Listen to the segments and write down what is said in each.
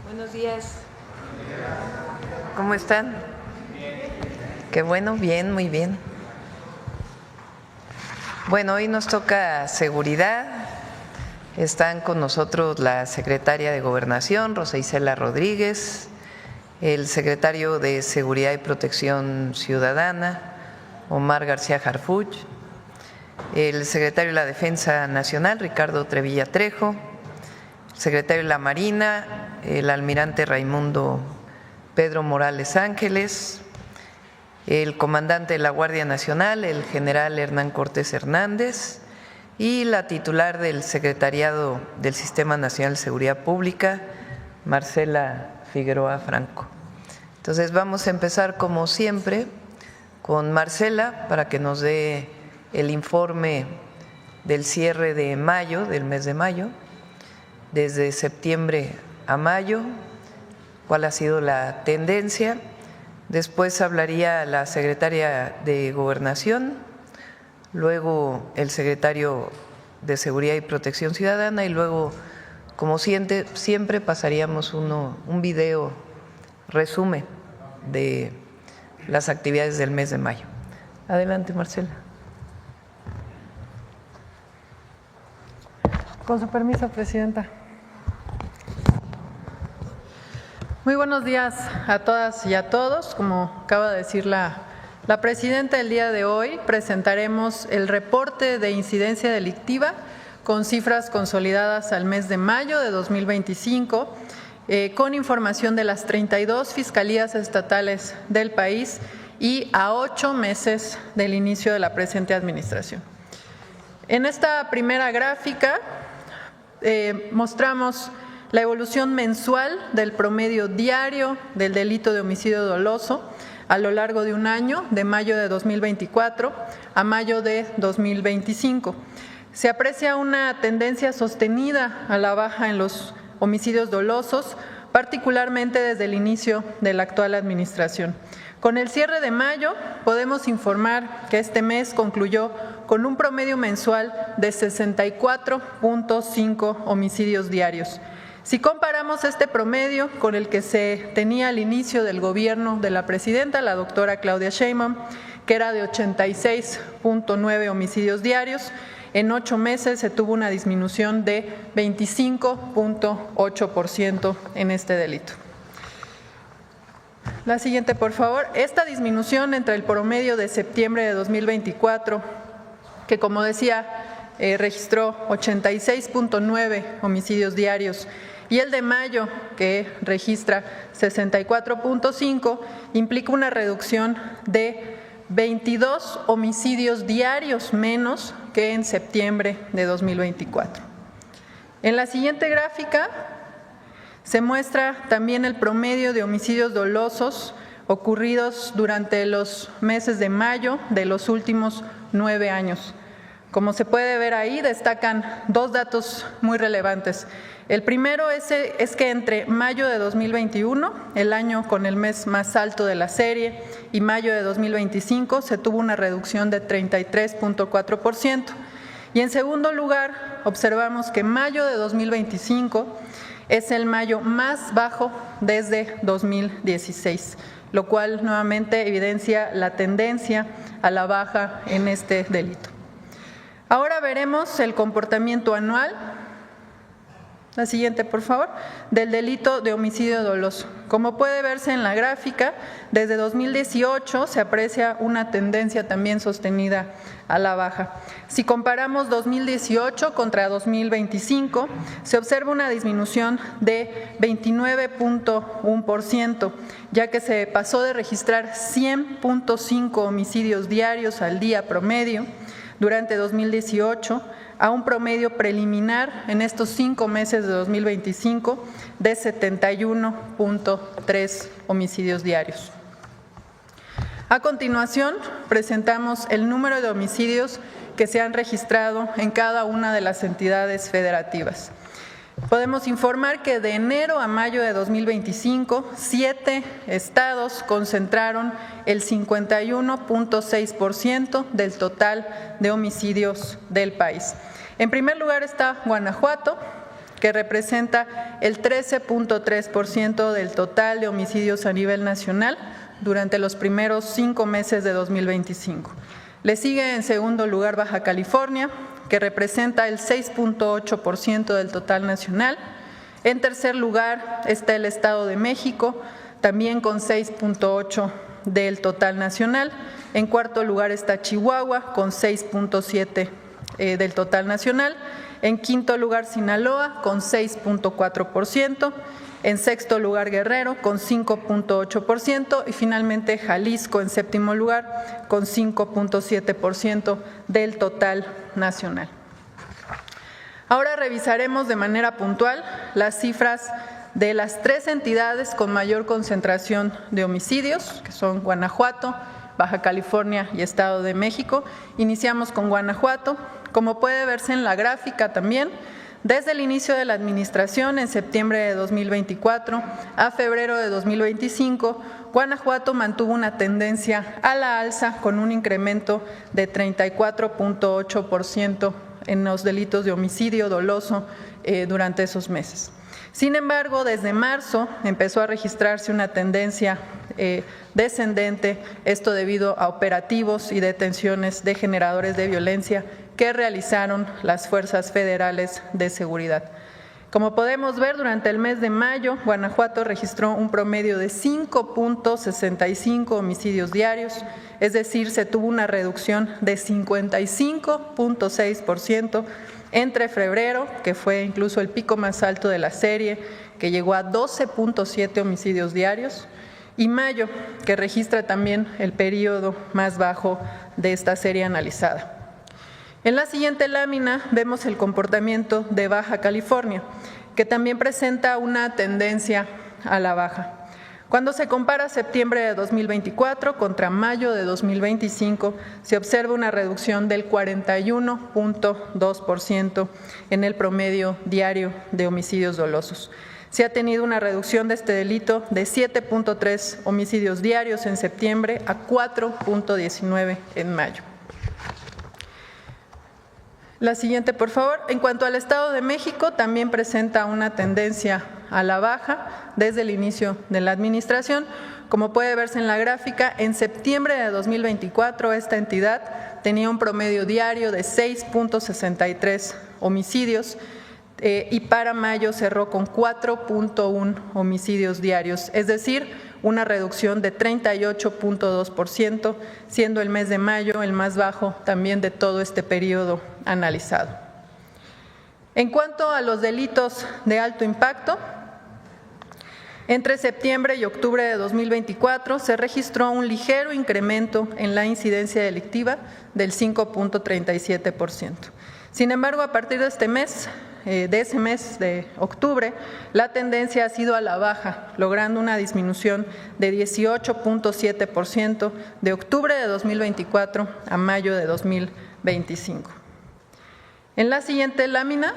Buenos días. ¿Cómo están? Qué bueno, bien, muy bien. Bueno, hoy nos toca seguridad. Están con nosotros la secretaria de Gobernación, Rosa Isela Rodríguez, el secretario de Seguridad y Protección Ciudadana, Omar García Harfuch, el secretario de la Defensa Nacional, Ricardo Trevilla Trejo, el secretario de la Marina, el almirante Raimundo Pedro Morales Ángeles, el comandante de la Guardia Nacional, el general Hernán Cortés Hernández, y la titular del Secretariado del Sistema Nacional de Seguridad Pública, Marcela Figueroa Franco. Entonces vamos a empezar como siempre con Marcela para que nos dé el informe del cierre de mayo, del mes de mayo, desde septiembre a mayo, cuál ha sido la tendencia. Después hablaría la secretaria de Gobernación, luego el secretario de Seguridad y Protección Ciudadana y luego, como siempre pasaríamos un video resumen de las actividades del mes de mayo. Adelante, Marcela. Con su permiso, Presidenta. Muy buenos días a todas y a todos. Como acaba de decir la Presidenta, el día de hoy presentaremos el reporte de incidencia delictiva con cifras consolidadas al mes de mayo de 2025, con información de las 32 fiscalías estatales del país y a 8 meses del inicio de la presente administración. En esta primera gráfica mostramos la evolución mensual del promedio diario del delito de homicidio doloso a lo largo de un año, de mayo de 2024 a mayo de 2025. Se aprecia una tendencia sostenida a la baja en los homicidios dolosos, particularmente desde el inicio de la actual administración. Con el cierre de mayo, podemos informar que este mes concluyó con un promedio mensual de 64.5 homicidios diarios. Si comparamos este promedio con el que se tenía al inicio del gobierno de la presidenta, la doctora Claudia Sheinbaum, que era de 86.9 homicidios diarios, en 8 meses se tuvo una disminución de 25.8% en este delito. La siguiente, por favor. Esta disminución entre el promedio de septiembre de 2024, que como decía, registró 86.9 homicidios diarios, y el de mayo, que registra 64.5, implica una reducción de 22 homicidios diarios menos que en septiembre de 2024. En la siguiente gráfica se muestra también el promedio de homicidios dolosos ocurridos durante los meses de mayo de los últimos 9 años. Como se puede ver ahí, destacan 2 datos muy relevantes. El primero es que entre mayo de 2021, el año con el mes más alto de la serie, y mayo de 2025 se tuvo una reducción de 33.4%. Y en segundo lugar, observamos que mayo de 2025 es el mayo más bajo desde 2016, lo cual nuevamente evidencia la tendencia a la baja en este delito. Ahora veremos el comportamiento anual. La siguiente, por favor, del delito de homicidio doloso. Como puede verse en la gráfica, desde 2018 se aprecia una tendencia también sostenida a la baja. Si comparamos 2018 contra 2025, se observa una disminución de 29.1%, ya que se pasó de registrar 100.5 homicidios diarios al día promedio durante 2018 a un promedio preliminar en estos 5 meses de 2025 de 71.3 homicidios diarios. A continuación, presentamos el número de homicidios que se han registrado en cada una de las entidades federativas. Podemos informar que de enero a mayo de 2025, 7 estados concentraron el 51.6% del total de homicidios del país. En primer lugar está Guanajuato, que representa el 13.3% del total de homicidios a nivel nacional durante los primeros 5 meses de 2025. Le sigue en segundo lugar Baja California, que representa el 6.8% del total nacional. En tercer lugar está el Estado de México, también con 6.8% del total nacional. En cuarto lugar está Chihuahua, con 6.7% del total nacional. En quinto lugar, Sinaloa, con 6.4%. En sexto lugar, Guerrero, con 5.8%. Y finalmente, Jalisco, en séptimo lugar, con 5.7% del total nacional. Ahora revisaremos de manera puntual las cifras de las 3 entidades con mayor concentración de homicidios, que son Guanajuato, Baja California y Estado de México. Iniciamos con Guanajuato. Como puede verse en la gráfica también, desde el inicio de la administración, en septiembre de 2024 a febrero de 2025, Guanajuato mantuvo una tendencia a la alza con un incremento de 34.8% en los delitos de homicidio doloso durante esos meses. Sin embargo, desde marzo empezó a registrarse una tendencia descendente, esto debido a operativos y detenciones de generadores de violencia que realizaron las fuerzas federales de seguridad. Como podemos ver, durante el mes de mayo, Guanajuato registró un promedio de 5.65 homicidios diarios, es decir, se tuvo una reducción de 55.6% entre febrero, que fue incluso el pico más alto de la serie, que llegó a 12.7 homicidios diarios, y mayo, que registra también el periodo más bajo de esta serie analizada. En la siguiente lámina vemos el comportamiento de Baja California, que también presenta una tendencia a la baja. Cuando se compara septiembre de 2024 contra mayo de 2025, se observa una reducción del 41.2% en el promedio diario de homicidios dolosos. Se ha tenido una reducción de este delito de 7.3 homicidios diarios en septiembre a 4.19 en mayo. La siguiente, por favor. En cuanto al Estado de México, también presenta una tendencia a la baja desde el inicio de la administración. Como puede verse en la gráfica, en septiembre de 2024 esta entidad tenía un promedio diario de 6.63 homicidios y para mayo cerró con 4.1 homicidios diarios, es decir, una reducción de 38.2%, siendo el mes de mayo el más bajo también de todo este periodo analizado. En cuanto a los delitos de alto impacto, entre septiembre y octubre de 2024 se registró un ligero incremento en la incidencia delictiva del 5.37%. Sin embargo, a partir de ese mes de octubre, la tendencia ha sido a la baja, logrando una disminución de 18.7% de octubre de 2024 a mayo de 2025. En la siguiente lámina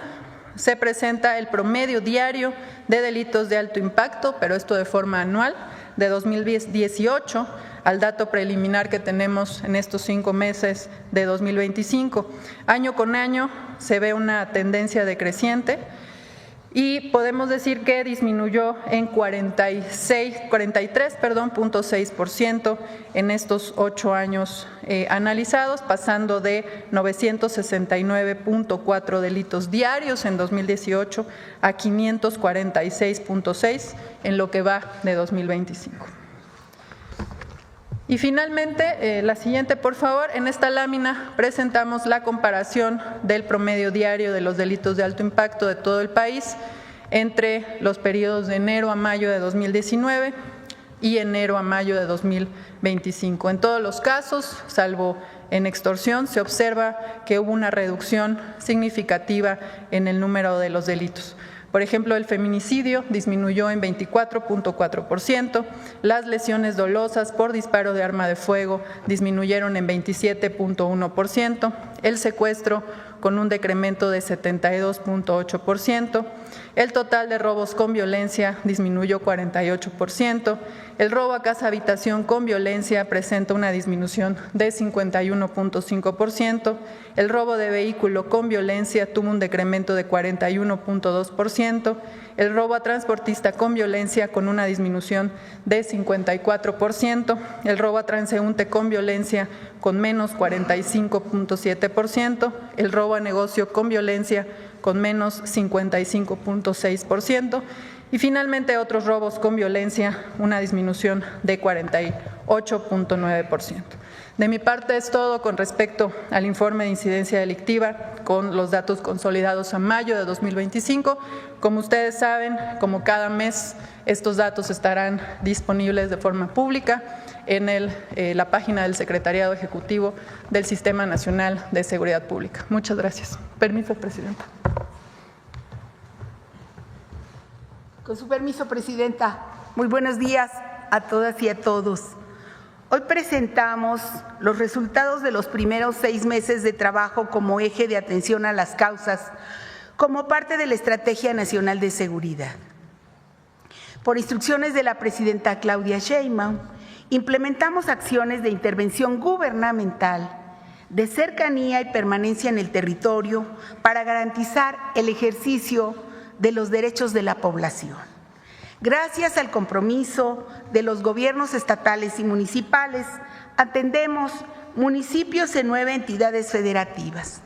se presenta el promedio diario de delitos de alto impacto, pero esto de forma anual, de 2018 al dato preliminar que tenemos en estos 5 meses de 2025. Año con año se ve una tendencia decreciente y podemos decir que disminuyó en 43.6% en estos 8 años analizados, pasando de 969.4 delitos diarios en 2018 a 546.6 en lo que va de 2025. Y finalmente, la siguiente, por favor. En esta lámina presentamos la comparación del promedio diario de los delitos de alto impacto de todo el país entre los periodos de enero a mayo de 2019 y enero a mayo de 2025. En todos los casos, salvo en extorsión, se observa que hubo una reducción significativa en el número de los delitos. Por ejemplo, el feminicidio disminuyó en 24.4%, las lesiones dolosas por disparo de arma de fuego disminuyeron en 27.1%, el secuestro con un decremento de 72.8%, el total de robos con violencia disminuyó 48%, el robo a casa habitación con violencia presenta una disminución de 51.5%, el robo de vehículo con violencia tuvo un decremento de 41.2%, el robo a transportista con violencia con una disminución de 54%, el robo a transeúnte con violencia con menos 45.7%, el robo a negocio con violencia con menos 55.6% y finalmente otros robos con violencia, una disminución de 48.9%. De mi parte es todo con respecto al informe de incidencia delictiva con los datos consolidados a mayo de 2025. Como ustedes saben, como cada mes, estos datos estarán disponibles de forma pública en la página del Secretariado Ejecutivo del Sistema Nacional de Seguridad Pública. Muchas gracias. Permiso, Presidenta. Con su permiso, Presidenta. Muy buenos días a todas y a todos. Hoy presentamos los resultados de los primeros 6 meses de trabajo como eje de atención a las causas, como parte de la Estrategia Nacional de Seguridad. Por instrucciones de la Presidenta Claudia Sheinbaum, implementamos acciones de intervención gubernamental, de cercanía y permanencia en el territorio para garantizar el ejercicio de los derechos de la población. Gracias al compromiso de los gobiernos estatales y municipales, atendemos municipios en 9 entidades federativas.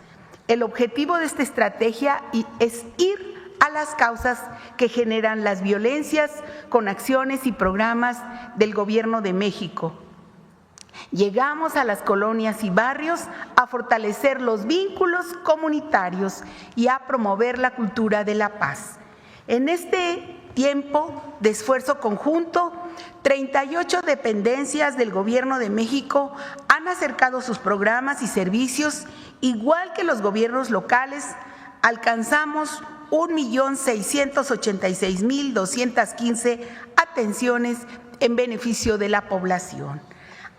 El objetivo de esta estrategia es ir a las causas que generan las violencias con acciones y programas del Gobierno de México. Llegamos a las colonias y barrios a fortalecer los vínculos comunitarios y a promover la cultura de la paz. En este tiempo de esfuerzo conjunto, 38 dependencias del Gobierno de México han acercado sus programas y servicios, igual que los gobiernos locales. Alcanzamos 1.686.215 atenciones en beneficio de la población.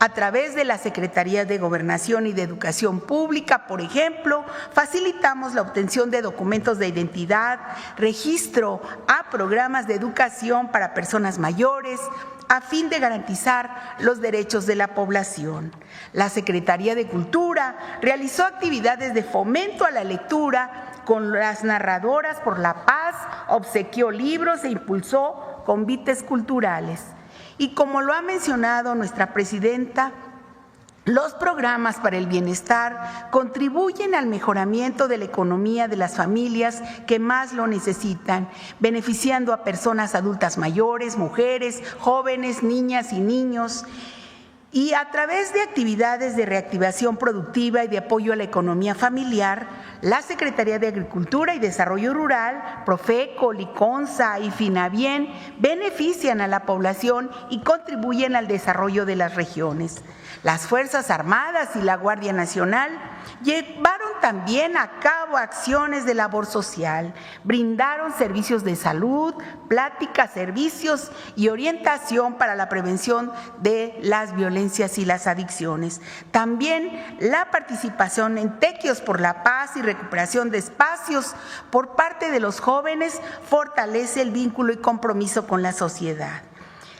A través de la Secretaría de Gobernación y de Educación Pública, por ejemplo, facilitamos la obtención de documentos de identidad, registro a programas de educación para personas mayores, a fin de garantizar los derechos de la población. La Secretaría de Cultura realizó actividades de fomento a la lectura con las narradoras por la paz, obsequió libros e impulsó convites culturales. Y como lo ha mencionado nuestra presidenta, los programas para el bienestar contribuyen al mejoramiento de la economía de las familias que más lo necesitan, beneficiando a personas adultas mayores, mujeres, jóvenes, niñas y niños. Y a través de actividades de reactivación productiva y de apoyo a la economía familiar, la Secretaría de Agricultura y Desarrollo Rural, Profeco, Liconza y Finabien benefician a la población y contribuyen al desarrollo de las regiones. Las Fuerzas Armadas y la Guardia Nacional llevaron también a cabo acciones de labor social, brindaron servicios de salud, pláticas, servicios y orientación para la prevención de las violencias y las adicciones. También la participación en Tequios por la Paz y recuperación de espacios por parte de los jóvenes fortalece el vínculo y compromiso con la sociedad.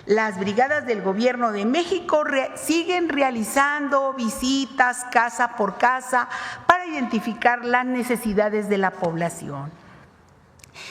Las brigadas del Gobierno de México siguen realizando visitas casa por casa para identificar las necesidades de la población.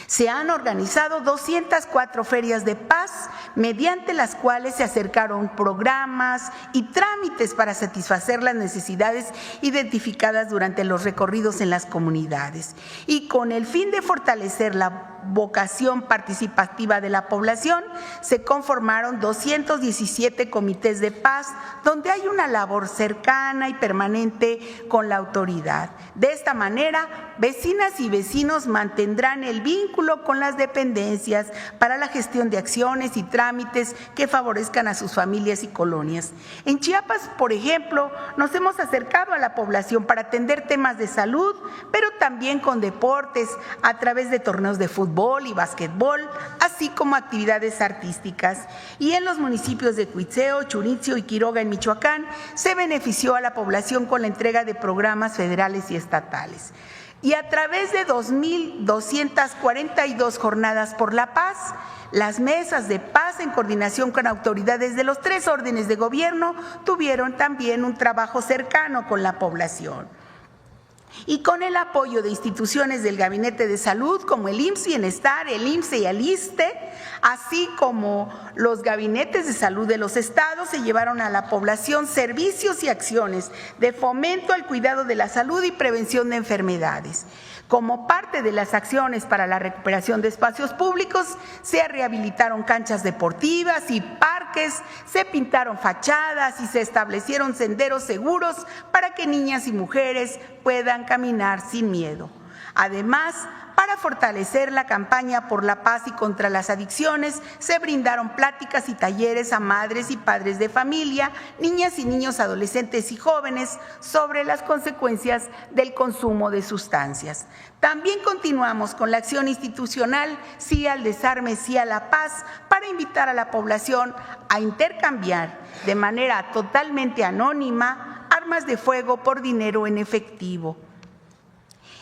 Se han organizado 204 ferias de paz, mediante las cuales se acercaron programas y trámites para satisfacer las necesidades identificadas durante los recorridos en las comunidades. Y con el fin de fortalecer la vocación participativa de la población, se conformaron 217 comités de paz, donde hay una labor cercana y permanente con la autoridad. De esta manera, vecinas y vecinos mantendrán el vínculo con las dependencias para la gestión de acciones y trámites que favorezcan a sus familias y colonias. En Chiapas, por ejemplo, nos hemos acercado a la población para atender temas de salud, pero también con deportes a través de torneos de fútbol, fútbol y básquetbol, así como actividades artísticas. Y en los municipios de Cuitzeo, Churitzio y Quiroga en Michoacán se benefició a la población con la entrega de programas federales y estatales. Y a través de 2.242 jornadas por la paz, las mesas de paz en coordinación con autoridades de los 3 órdenes de gobierno tuvieron también un trabajo cercano con la población. Y con el apoyo de instituciones del Gabinete de Salud como el IMSS Bienestar, el IMSS y el ISSSTE, así como los gabinetes de salud de los estados, se llevaron a la población servicios y acciones de fomento al cuidado de la salud y prevención de enfermedades. Como parte de las acciones para la recuperación de espacios públicos, se rehabilitaron canchas deportivas y parques, se pintaron fachadas y se establecieron senderos seguros para que niñas y mujeres puedan caminar sin miedo. Además, para fortalecer la campaña por la paz y contra las adicciones, se brindaron pláticas y talleres a madres y padres de familia, niñas y niños, adolescentes y jóvenes sobre las consecuencias del consumo de sustancias. También continuamos con la acción institucional Sí al Desarme, Sí a la Paz, para invitar a la población a intercambiar de manera totalmente anónima armas de fuego por dinero en efectivo,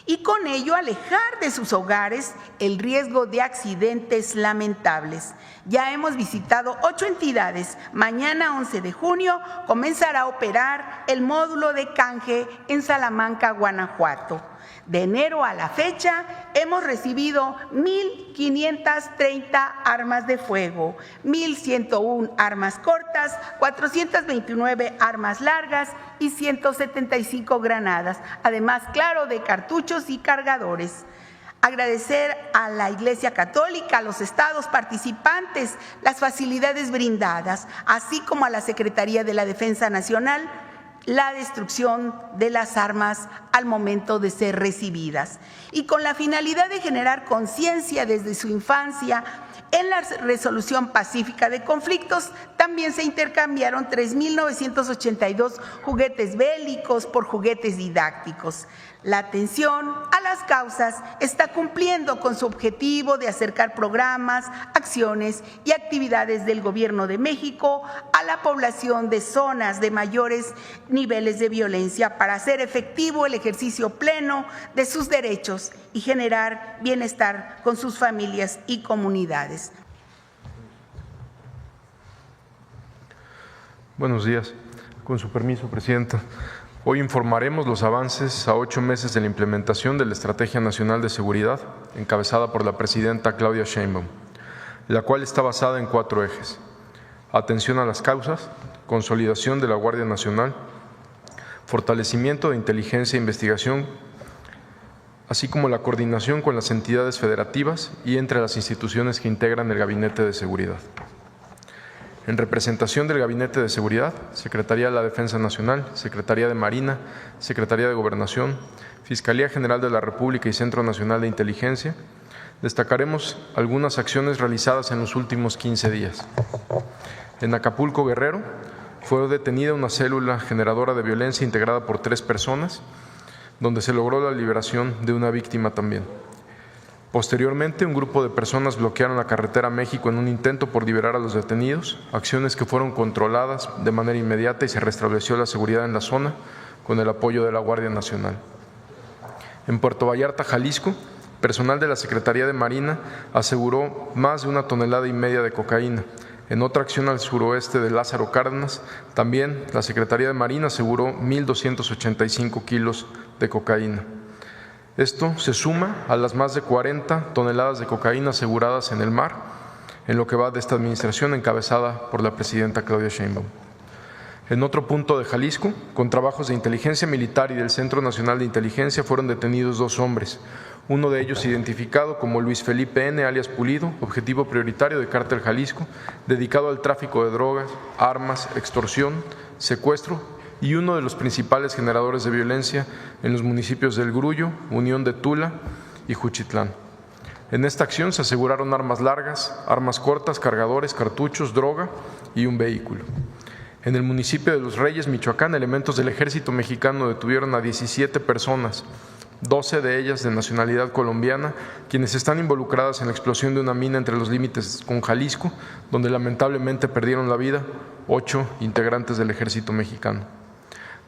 y con ello alejar de sus hogares el riesgo de accidentes lamentables. Ya hemos visitado 8 entidades. Mañana, 11 de junio, comenzará a operar el módulo de canje en Salamanca, Guanajuato. De enero a la fecha, hemos recibido 1.530 armas de fuego, 1.101 armas cortas, 429 armas largas y 175 granadas, además, claro, de cartuchos y cargadores. Agradecer a la Iglesia Católica, a los estados participantes, las facilidades brindadas, así como a la Secretaría de la Defensa Nacional, la destrucción de las armas al momento de ser recibidas. Y con la finalidad de generar conciencia desde su infancia en la resolución pacífica de conflictos, también se intercambiaron 3.982 juguetes bélicos por juguetes didácticos. La atención a las causas está cumpliendo con su objetivo de acercar programas, acciones y actividades del Gobierno de México a la población de zonas de mayores niveles de violencia para hacer efectivo el ejercicio pleno de sus derechos y generar bienestar con sus familias y comunidades. Buenos días. Con su permiso, Presidenta. Hoy informaremos los avances a 8 meses de la implementación de la Estrategia Nacional de Seguridad, encabezada por la Presidenta Claudia Sheinbaum, la cual está basada en 4 ejes: atención a las causas, consolidación de la Guardia Nacional, fortalecimiento de inteligencia e investigación, así como la coordinación con las entidades federativas y entre las instituciones que integran el Gabinete de Seguridad. En representación del Gabinete de Seguridad, Secretaría de la Defensa Nacional, Secretaría de Marina, Secretaría de Gobernación, Fiscalía General de la República y Centro Nacional de Inteligencia, destacaremos algunas acciones realizadas en los últimos 15 días. En Acapulco, Guerrero, fue detenida una célula generadora de violencia integrada por 3 personas, donde se logró la liberación de una víctima también. Posteriormente, un grupo de personas bloquearon la carretera a México en un intento por liberar a los detenidos, acciones que fueron controladas de manera inmediata y se restableció la seguridad en la zona con el apoyo de la Guardia Nacional. En Puerto Vallarta, Jalisco, personal de la Secretaría de Marina aseguró más de 1,5 toneladas de cocaína. En otra acción al suroeste de Lázaro Cárdenas, también la Secretaría de Marina aseguró 1.285 kilos de cocaína. Esto se suma a las más de 40 toneladas de cocaína aseguradas en el mar, en lo que va de esta administración encabezada por la Presidenta Claudia Sheinbaum. En otro punto de Jalisco, con trabajos de inteligencia militar y del Centro Nacional de Inteligencia, fueron detenidos 2 hombres, uno de ellos identificado como Luis Felipe N., alias Pulido, objetivo prioritario de Cártel Jalisco, dedicado al tráfico de drogas, armas, extorsión, secuestro, y uno de los principales generadores de violencia en los municipios del Grullo, Unión de Tula y Juchitlán. En esta acción se aseguraron armas largas, armas cortas, cargadores, cartuchos, droga y un vehículo. En el municipio de Los Reyes, Michoacán, elementos del Ejército Mexicano detuvieron a 17 personas 12 de ellas de nacionalidad colombiana, quienes están involucradas en la explosión de una mina entre los límites con Jalisco, donde lamentablemente perdieron la vida 8 integrantes del ejército mexicano.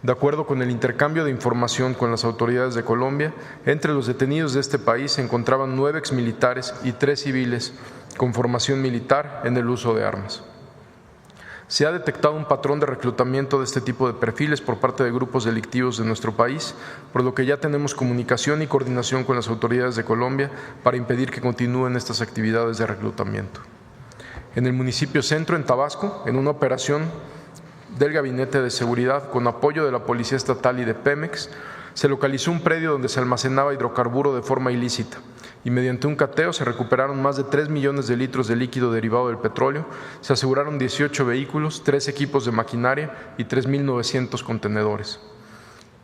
De acuerdo con el intercambio de información con las autoridades de Colombia, entre los detenidos de este país se encontraban 9 exmilitares y 3 civiles con formación militar en el uso de armas. Se ha detectado un patrón de reclutamiento de este tipo de perfiles por parte de grupos delictivos de nuestro país, por lo que ya tenemos comunicación y coordinación con las autoridades de Colombia para impedir que continúen estas actividades de reclutamiento. En el municipio Centro, en Tabasco, en una operación del Gabinete de Seguridad con apoyo de la Policía Estatal y de Pemex, se localizó un predio donde se almacenaba hidrocarburo de forma ilícita y mediante un cateo se recuperaron más de 3 millones de litros de líquido derivado del petróleo, se aseguraron 18 vehículos, 3 equipos de maquinaria y 3.900 contenedores.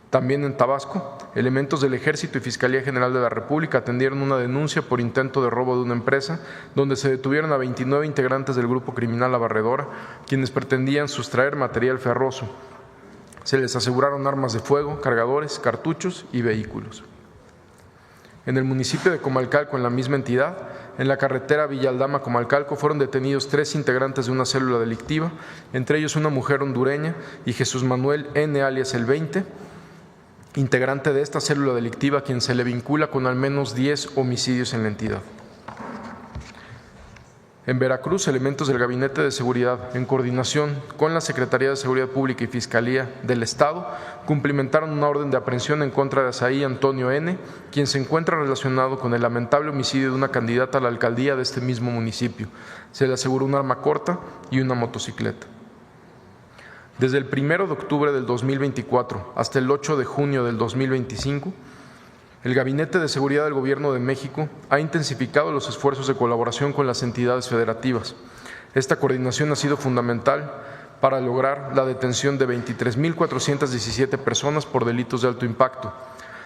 También en Tabasco, elementos del Ejército y Fiscalía General de la República atendieron una denuncia por intento de robo de una empresa, donde se detuvieron a 29 integrantes del grupo criminal La Barredora, quienes pretendían sustraer material ferroso. Se les aseguraron armas de fuego, cargadores, cartuchos y vehículos. En el municipio de Comalcalco, en la misma entidad, en la carretera Villa-Aldama-Comalcalco, fueron detenidos 3 integrantes de una célula delictiva, entre ellos una mujer hondureña y Jesús Manuel N. alias El 20, integrante de esta célula delictiva, a quien se le vincula con al menos 10 homicidios en la entidad. En Veracruz, elementos del Gabinete de Seguridad, en coordinación con la Secretaría de Seguridad Pública y Fiscalía del Estado, cumplimentaron una orden de aprehensión en contra de Asaí Antonio N., quien se encuentra relacionado con el lamentable homicidio de una candidata a la alcaldía de este mismo municipio. Se le aseguró un arma corta y una motocicleta. Desde el 1 de octubre del 2024 hasta el 8 de junio del 2025, el Gabinete de Seguridad del Gobierno de México ha intensificado los esfuerzos de colaboración con las entidades federativas. Esta coordinación ha sido fundamental para lograr la detención de 23.417 personas por delitos de alto impacto.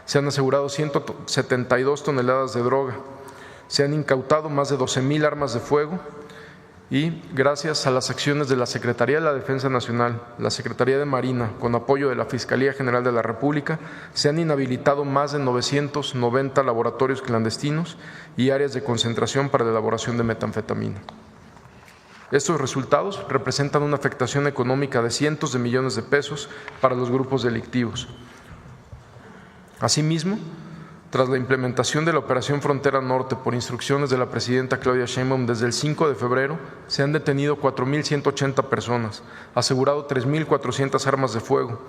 Se han asegurado 172 toneladas de droga, se han incautado más de 12.000 armas de fuego y, gracias a las acciones de la Secretaría de la Defensa Nacional, la Secretaría de Marina, con apoyo de la Fiscalía General de la República, se han inhabilitado más de 990 laboratorios clandestinos y áreas de concentración para la elaboración de metanfetamina. Estos resultados representan una afectación económica de cientos de millones de pesos para los grupos delictivos. Asimismo, tras la implementación de la Operación Frontera Norte por instrucciones de la presidenta Claudia Sheinbaum desde el 5 de febrero, se han detenido 4.180 personas, asegurado 3.400 armas de fuego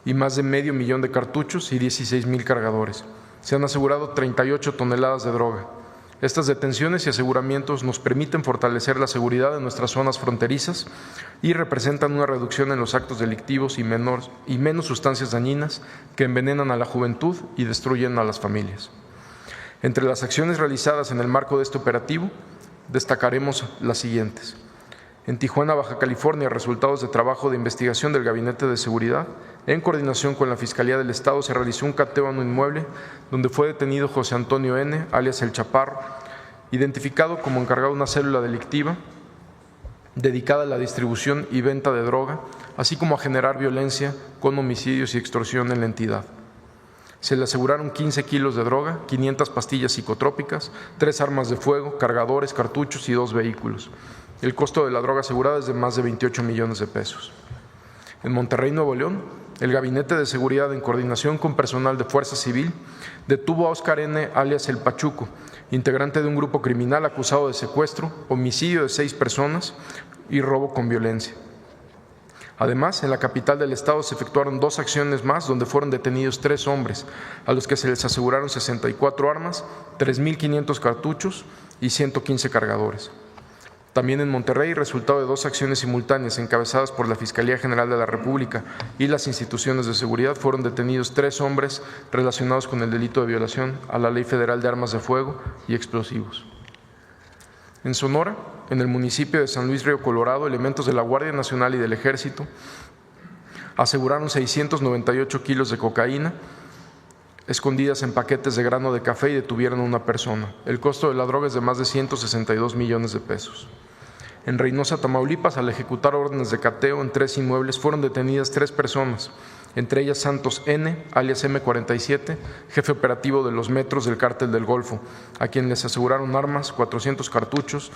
y más de 500.000 de cartuchos y 16.000 cargadores. Se han asegurado 38 toneladas de droga. Estas detenciones y aseguramientos nos permiten fortalecer la seguridad de nuestras zonas fronterizas y representan una reducción en los actos delictivos y menos sustancias dañinas que envenenan a la juventud y destruyen a las familias. Entre las acciones realizadas en el marco de este operativo, destacaremos las siguientes. En Tijuana, Baja California, resultados de trabajo de investigación del Gabinete de Seguridad, en coordinación con la Fiscalía del Estado, se realizó un cateo a un inmueble donde fue detenido José Antonio N., alias El Chaparro, identificado como encargado de una célula delictiva dedicada a la distribución y venta de droga, así como a generar violencia con homicidios y extorsión en la entidad. Se le aseguraron 15 kilos de droga, 500 pastillas psicotrópicas, 3 armas de fuego, cargadores, cartuchos y 2 vehículos. El costo de la droga asegurada es de más de 28 millones de pesos. En Monterrey, Nuevo León, el Gabinete de Seguridad, en coordinación con personal de Fuerza Civil, detuvo a Óscar N., alias El Pachuco, integrante de un grupo criminal acusado de secuestro, homicidio de 6 personas y robo con violencia. Además, en la capital del estado se efectuaron 2 acciones más donde fueron detenidos 3 hombres, a los que se les aseguraron 64 armas, 3.500 cartuchos y 115 cargadores. También en Monterrey, resultado de 2 acciones simultáneas encabezadas por la Fiscalía General de la República y las instituciones de seguridad, fueron detenidos 3 hombres relacionados con el delito de violación a la Ley Federal de Armas de Fuego y Explosivos. En Sonora, en el municipio de San Luis Río Colorado, elementos de la Guardia Nacional y del Ejército aseguraron 698 kilos de cocaína escondidas en paquetes de grano de café y detuvieron a una persona. El costo de la droga es de más de 162 millones de pesos. En Reynosa, Tamaulipas, al ejecutar órdenes de cateo en 3 inmuebles, fueron detenidas 3 personas, entre ellas Santos N., alias M47, jefe operativo de los metros del Cártel del Golfo, a quien les aseguraron armas, 400 cartuchos,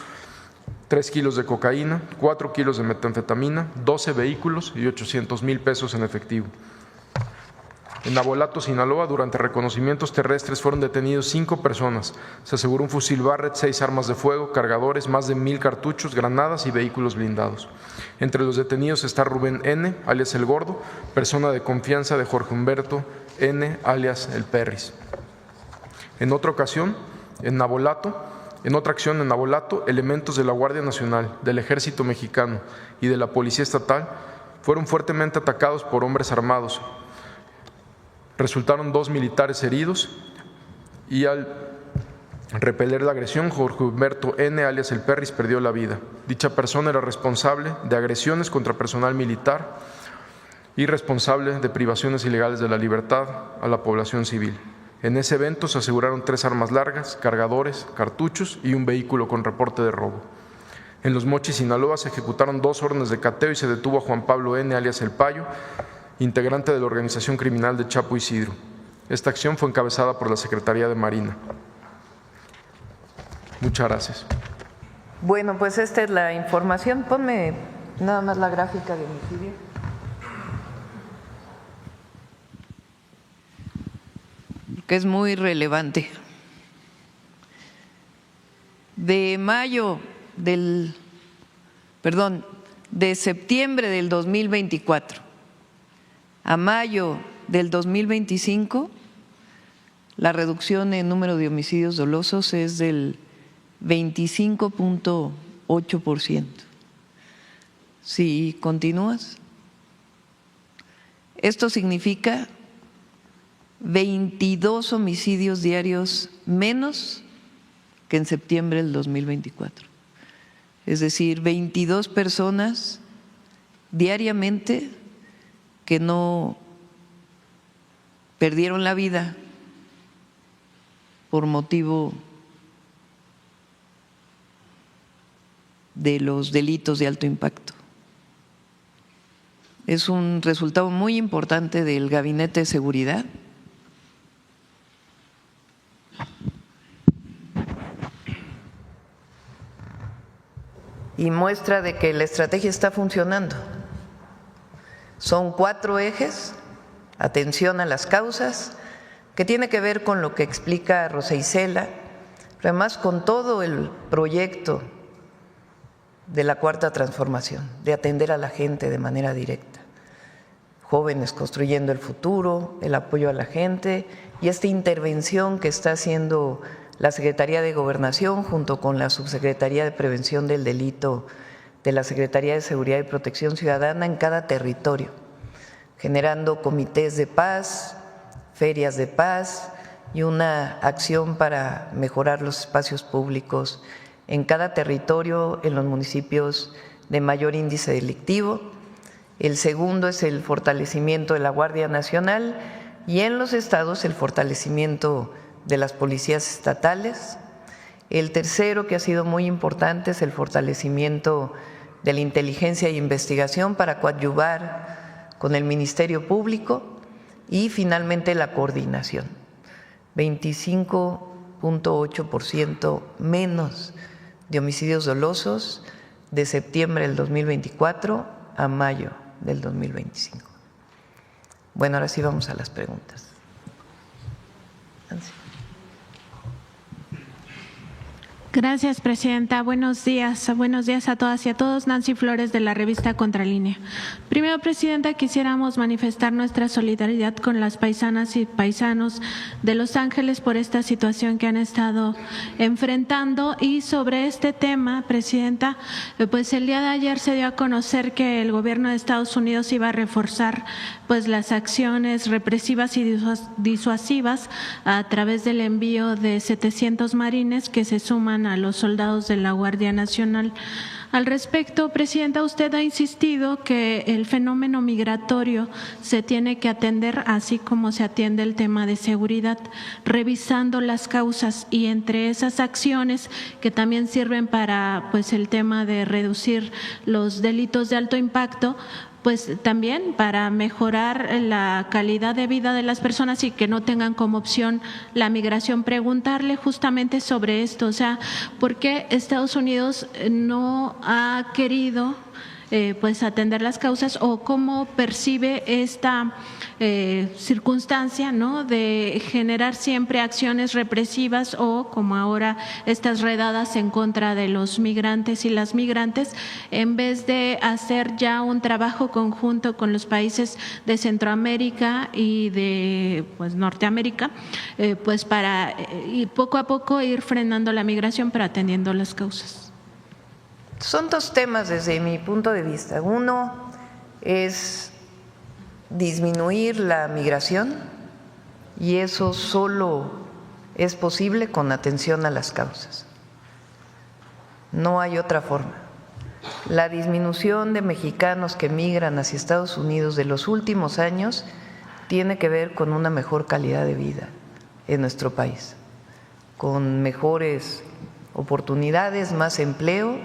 3 kilos de cocaína, 4 kilos de metanfetamina, 12 vehículos y 800,000 pesos en efectivo. En Navolato, Sinaloa, durante reconocimientos terrestres fueron detenidos 5 personas. Se aseguró un fusil Barrett, 6 armas de fuego, cargadores, más de 1,000 cartuchos, granadas y vehículos blindados. Entre los detenidos está Rubén N., alias El Gordo, persona de confianza de Jorge Humberto N., alias El Perris. En otra acción, en Navolato, elementos de la Guardia Nacional, del Ejército Mexicano y de la Policía Estatal fueron fuertemente atacados por hombres armados. Resultaron 2 militares heridos y al repeler la agresión, Jorge Humberto N., alias El Perris, perdió la vida. Dicha persona era responsable de agresiones contra personal militar y responsable de privaciones ilegales de la libertad a la población civil. En ese evento se aseguraron 3 armas largas, cargadores, cartuchos y un vehículo con reporte de robo. En Los Mochis, Sinaloa, se ejecutaron 2 órdenes de cateo y se detuvo a Juan Pablo N., alias El Payo, integrante de la organización criminal de Chapo Isidro. Esta acción fue encabezada por la Secretaría de Marina. Muchas gracias. Bueno, pues esta es la información. Ponme nada más la gráfica de homicidio. Que es muy relevante. De septiembre del 2024 a mayo del 2025, la reducción en número de homicidios dolosos es del 25.8%. Si continúas, esto significa 22 homicidios diarios menos que en septiembre del 2024. Es decir, 22 personas diariamente que no perdieron la vida por motivo de los delitos de alto impacto. Es un resultado muy importante del Gabinete de Seguridad. Y muestra de que la estrategia está funcionando. Son 4 ejes: atención a las causas, que tiene que ver con lo que explica Rosa Isela, pero además con todo el proyecto de la Cuarta Transformación, de atender a la gente de manera directa. Jóvenes construyendo el futuro, el apoyo a la gente y esta intervención que está haciendo la Secretaría de Gobernación junto con la Subsecretaría de Prevención del Delito de la Secretaría de Seguridad y Protección Ciudadana en cada territorio, generando comités de paz, ferias de paz y una acción para mejorar los espacios públicos en cada territorio, en los municipios de mayor índice delictivo. El segundo es el fortalecimiento de la Guardia Nacional y en los estados el fortalecimiento de las policías estatales. El tercero, que ha sido muy importante, es el fortalecimiento de la inteligencia e investigación para coadyuvar con el Ministerio Público y finalmente la coordinación. 25.8% menos de homicidios dolosos de septiembre del 2024 a mayo del 2025. Bueno, ahora sí vamos a las preguntas. Nancy. Gracias, presidenta. Buenos días a todas y a todos. Nancy Flores, de la revista Contralínea. Primero, presidenta, quisiéramos manifestar nuestra solidaridad con las paisanas y paisanos de Los Ángeles por esta situación que han estado enfrentando. Y sobre este tema, presidenta, pues el día de ayer se dio a conocer que el gobierno de Estados Unidos iba a reforzar pues las acciones represivas y disuasivas a través del envío de 700 marines que se suman a los soldados de la Guardia Nacional. Al respecto, presidenta, usted ha insistido que el fenómeno migratorio se tiene que atender así como se atiende el tema de seguridad, revisando las causas, y entre esas acciones que también sirven para pues el tema de reducir los delitos de alto impacto, pues también para mejorar la calidad de vida de las personas y que no tengan como opción la migración, preguntarle justamente sobre esto, o sea, ¿por qué Estados Unidos no ha querido pues atender las causas, o cómo percibe esta circunstancia, ¿no?, de generar siempre acciones represivas o como ahora estas redadas en contra de los migrantes y las migrantes, en vez de hacer ya un trabajo conjunto con los países de Centroamérica y de pues Norteamérica, pues para y poco a poco ir frenando la migración pero atendiendo las causas. Son dos temas desde mi punto de vista. Uno es disminuir la migración, y eso solo es posible con atención a las causas. No hay otra forma. La disminución de mexicanos que migran hacia Estados Unidos de los últimos años tiene que ver con una mejor calidad de vida en nuestro país, con mejores oportunidades, más empleo,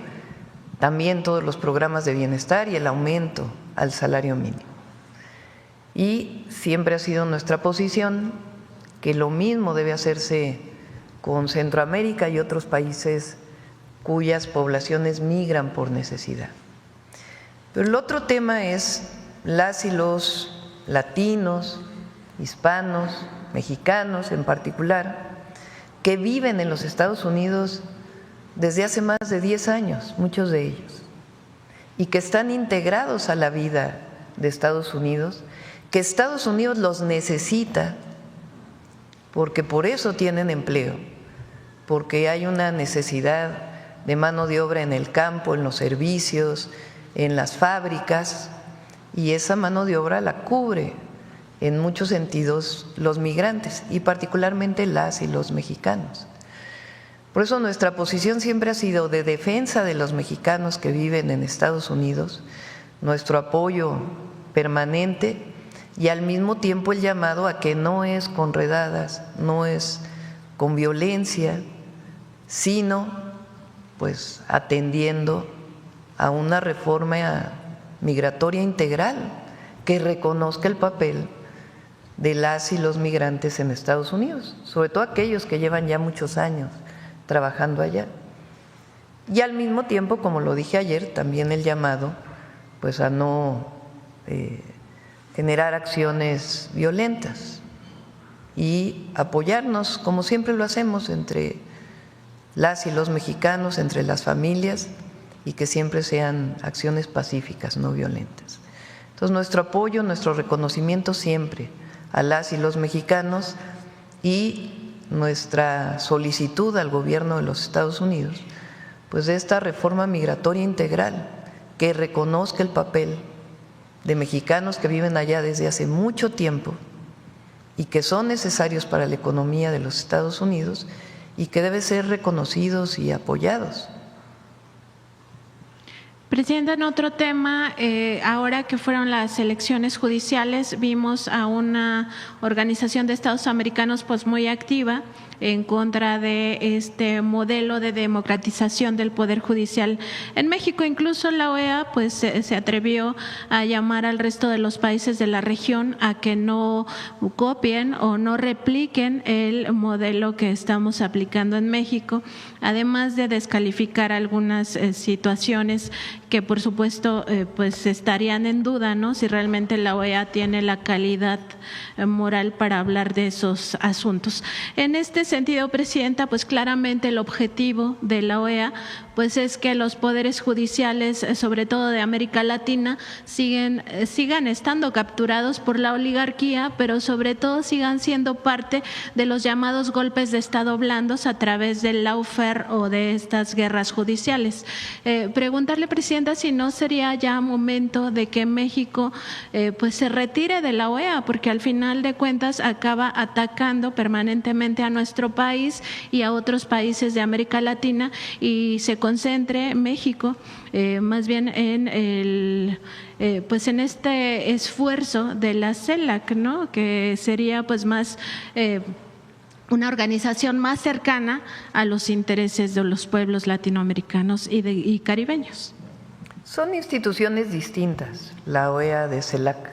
también todos los programas de bienestar y el aumento al salario mínimo. Y siempre ha sido nuestra posición que lo mismo debe hacerse con Centroamérica y otros países cuyas poblaciones migran por necesidad. Pero el otro tema es las y los latinos, hispanos, mexicanos en particular, que viven en los Estados Unidos desde hace más de 10 años, muchos de ellos, y que están integrados a la vida de Estados Unidos, que Estados Unidos los necesita porque por eso tienen empleo, porque hay una necesidad de mano de obra en el campo, en los servicios, en las fábricas, y esa mano de obra la cubre en muchos sentidos los migrantes y particularmente las y los mexicanos. Por eso nuestra posición siempre ha sido de defensa de los mexicanos que viven en Estados Unidos, nuestro apoyo permanente y al mismo tiempo el llamado a que no es con redadas, no es con violencia, sino pues atendiendo a una reforma migratoria integral que reconozca el papel de las y los migrantes en Estados Unidos, sobre todo aquellos que llevan ya muchos años trabajando allá. Y al mismo tiempo, como lo dije ayer, también el llamado pues a no generar acciones violentas y apoyarnos, como siempre lo hacemos, entre las y los mexicanos, entre las familias, y que siempre sean acciones pacíficas, no violentas. Entonces, nuestro apoyo, nuestro reconocimiento siempre a las y los mexicanos y nuestra solicitud al gobierno de los Estados Unidos, pues de esta reforma migratoria integral que reconozca el papel de mexicanos que viven allá desde hace mucho tiempo y que son necesarios para la economía de los Estados Unidos y que deben ser reconocidos y apoyados. Presidenta, en otro tema, ahora que fueron las elecciones judiciales, vimos a una organización de Estados americanos pues muy activa en contra de este modelo de democratización del Poder Judicial en México. Incluso la OEA pues se atrevió a llamar al resto de los países de la región a que no copien o no repliquen el modelo que estamos aplicando en México, además de descalificar algunas situaciones que por supuesto pues estarían en duda, ¿no?, si realmente la OEA tiene la calidad moral para hablar de esos asuntos. En este sentido, Presidenta, pues claramente el objetivo de la OEA pues es que los poderes judiciales, sobre todo de América Latina, sigan estando capturados por la oligarquía, pero sobre todo sigan siendo parte de los llamados golpes de Estado blandos a través del lawfare o de estas guerras judiciales. Preguntarle, Presidenta, si no sería ya momento de que México pues se retire de la OEA, porque al final de cuentas acaba atacando permanentemente a nuestro país y a otros países de América Latina, y se concentre México más bien en pues en este esfuerzo de la CELAC, ¿no?, que sería pues más una organización más cercana a los intereses de los pueblos latinoamericanos y caribeños. Son instituciones distintas, la OEA de CELAC,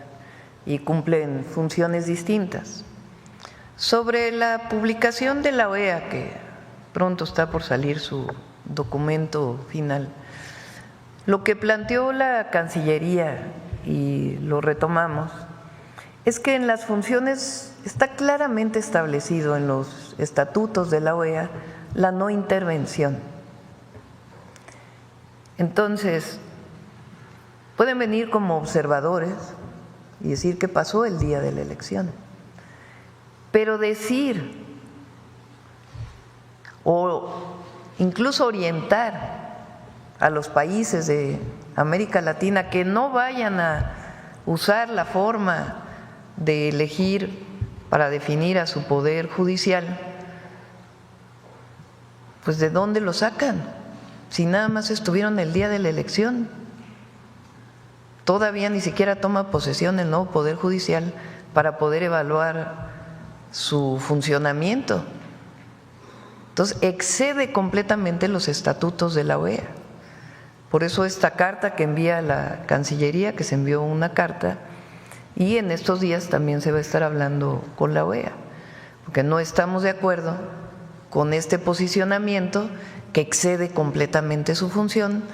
y cumplen funciones distintas. Sobre la publicación de la OEA, que pronto está por salir su documento final, lo que planteó la Cancillería, y lo retomamos, es que en las funciones está claramente establecido en los estatutos de la OEA la no intervención. Entonces, pueden venir como observadores y decir qué pasó el día de la elección, pero decir o incluso orientar a los países de América Latina que no vayan a usar la forma de elegir para definir a su poder judicial, pues ¿de dónde lo sacan? Si nada más estuvieron el día de la elección. Todavía ni siquiera toma posesión el nuevo Poder Judicial para poder evaluar su funcionamiento. Entonces, excede completamente los estatutos de la OEA. Por eso esta carta que envía la Cancillería, que se envió una carta, y en estos días también se va a estar hablando con la OEA, porque no estamos de acuerdo con este posicionamiento que excede completamente su función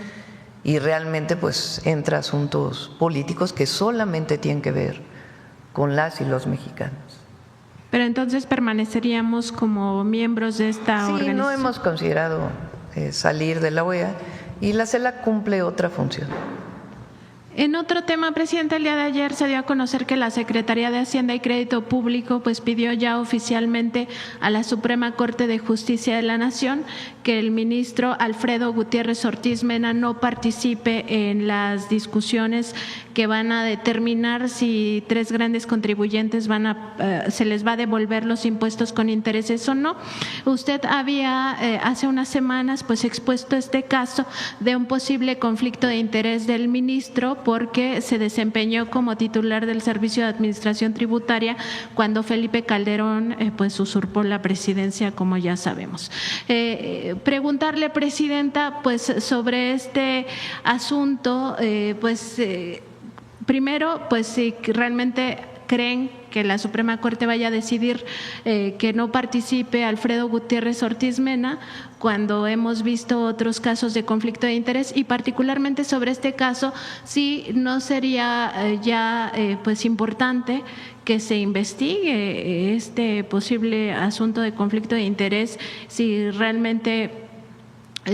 y realmente pues entra asuntos políticos que solamente tienen que ver con las y los mexicanos. Pero entonces permaneceríamos como miembros de esta organización. Sí, no hemos considerado salir de la OEA y la CELAC cumple otra función. En otro tema, Presidenta, el día de ayer se dio a conocer que la Secretaría de Hacienda y Crédito Público pues pidió ya oficialmente a la Suprema Corte de Justicia de la Nación que el ministro Alfredo Gutiérrez Ortiz Mena no participe en las discusiones que van a determinar si tres grandes contribuyentes se les va a devolver los impuestos con intereses o no. Usted había hace unas semanas pues expuesto este caso de un posible conflicto de interés del ministro porque se desempeñó como titular del Servicio de Administración Tributaria cuando Felipe Calderón pues usurpó la presidencia, como ya sabemos. Preguntarle, Presidenta, pues sobre este asunto, primero, pues si realmente creen que la Suprema Corte vaya a decidir que no participe Alfredo Gutiérrez Ortiz Mena, cuando hemos visto otros casos de conflicto de interés, y particularmente sobre este caso, si no sería pues importante que se investigue este posible asunto de conflicto de interés, si realmente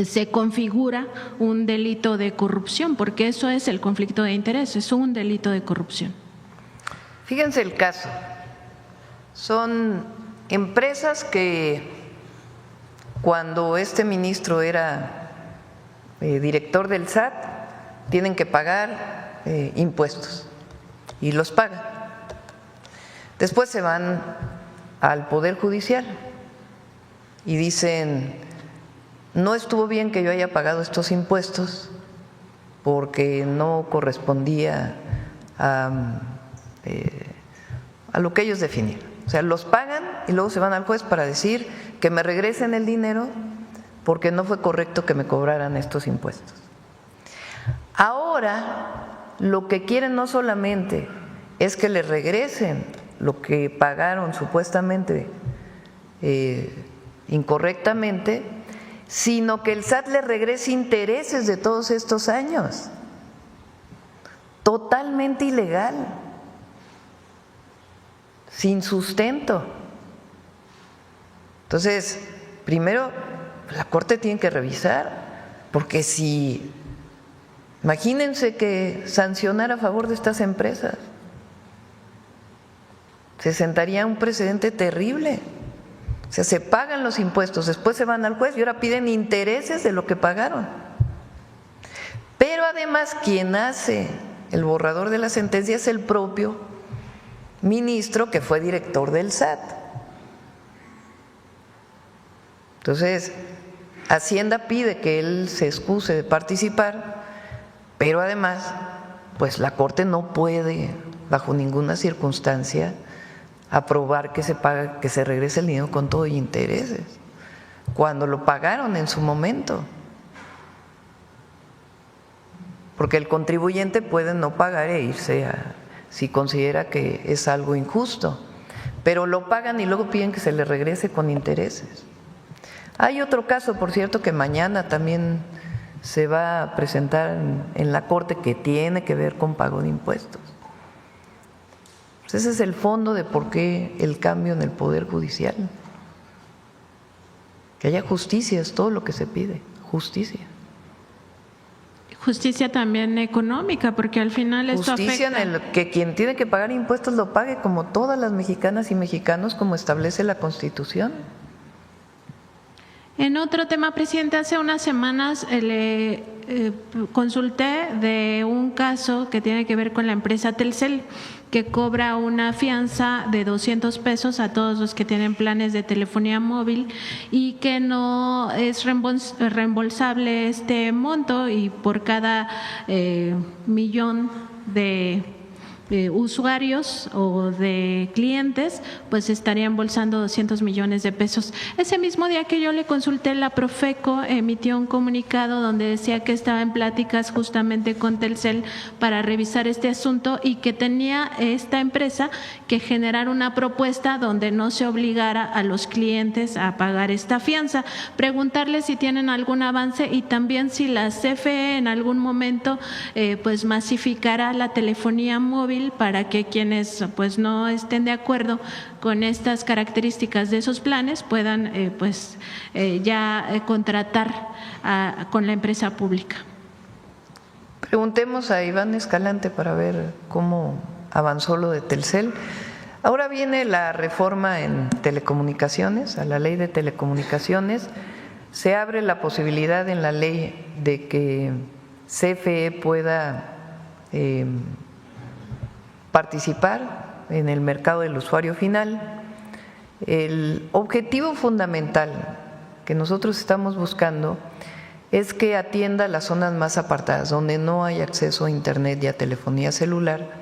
se configura un delito de corrupción, porque eso es el conflicto de interés, es un delito de corrupción. Fíjense el caso, son empresas que cuando este ministro era director del SAT tienen que pagar impuestos y los pagan. Después se van al Poder Judicial y dicen, no estuvo bien que yo haya pagado estos impuestos porque no correspondía a lo que ellos definieron. O sea, los pagan y luego se van al juez para decir que me regresen el dinero porque no fue correcto que me cobraran estos impuestos. Ahora, lo que quieren no solamente es que les regresen lo que pagaron supuestamente incorrectamente, sino que el SAT les regrese intereses de todos estos años. Totalmente ilegal, sin sustento. Entonces, primero, la Corte tiene que revisar, porque si, imagínense que sancionara a favor de estas empresas, se sentaría un precedente terrible. O sea, se pagan los impuestos, después se van al juez y ahora piden intereses de lo que pagaron. Pero además, quien hace el borrador de la sentencia es el propio ministro que fue director del SAT. Entonces, Hacienda pide que él se excuse de participar, pero además, pues la Corte no puede, bajo ninguna circunstancia, aprobar que se regrese el dinero con todo y intereses, cuando lo pagaron en su momento. porque el contribuyente puede no pagar e irse si considera que es algo injusto, pero lo pagan y luego piden que se le regrese con intereses. Hay otro caso, por cierto, que mañana también se va a presentar en la Corte, que tiene que ver con pago de impuestos. Pues ese es el fondo de por qué el cambio en el Poder Judicial. Que haya justicia es todo lo que se pide, justicia. Justicia también económica, porque al final esto Justicia afecta. en el que quien tiene que pagar impuestos lo pague como todas las mexicanas y mexicanos, como establece la Constitución. En otro tema, presidente, hace unas semanas le consulté de un caso que tiene que ver con la empresa Telcel, que cobra una fianza de 200 pesos a todos los que tienen planes de telefonía móvil y que no es reembolsable este monto, y por cada millón de usuarios o de clientes, pues estaría embolsando 200 millones de pesos. Ese mismo día que yo le consulté, la Profeco emitió un comunicado donde decía que estaba en pláticas justamente con Telcel para revisar este asunto y que tenía esta empresa que generar una propuesta donde no se obligara a los clientes a pagar esta fianza. Preguntarle si tienen algún avance y también si la CFE en algún momento pues masificará la telefonía móvil para que quienes pues no estén de acuerdo con estas características de esos planes puedan contratar con la empresa pública. Preguntemos a Iván Escalante para ver cómo avanzó lo de Telcel. Ahora viene la reforma en telecomunicaciones, a la ley de telecomunicaciones. Se abre la posibilidad en la ley de que CFE pueda participar en el mercado del usuario final. El objetivo fundamental que nosotros estamos buscando es que atienda las zonas más apartadas, donde no hay acceso a internet y a telefonía celular,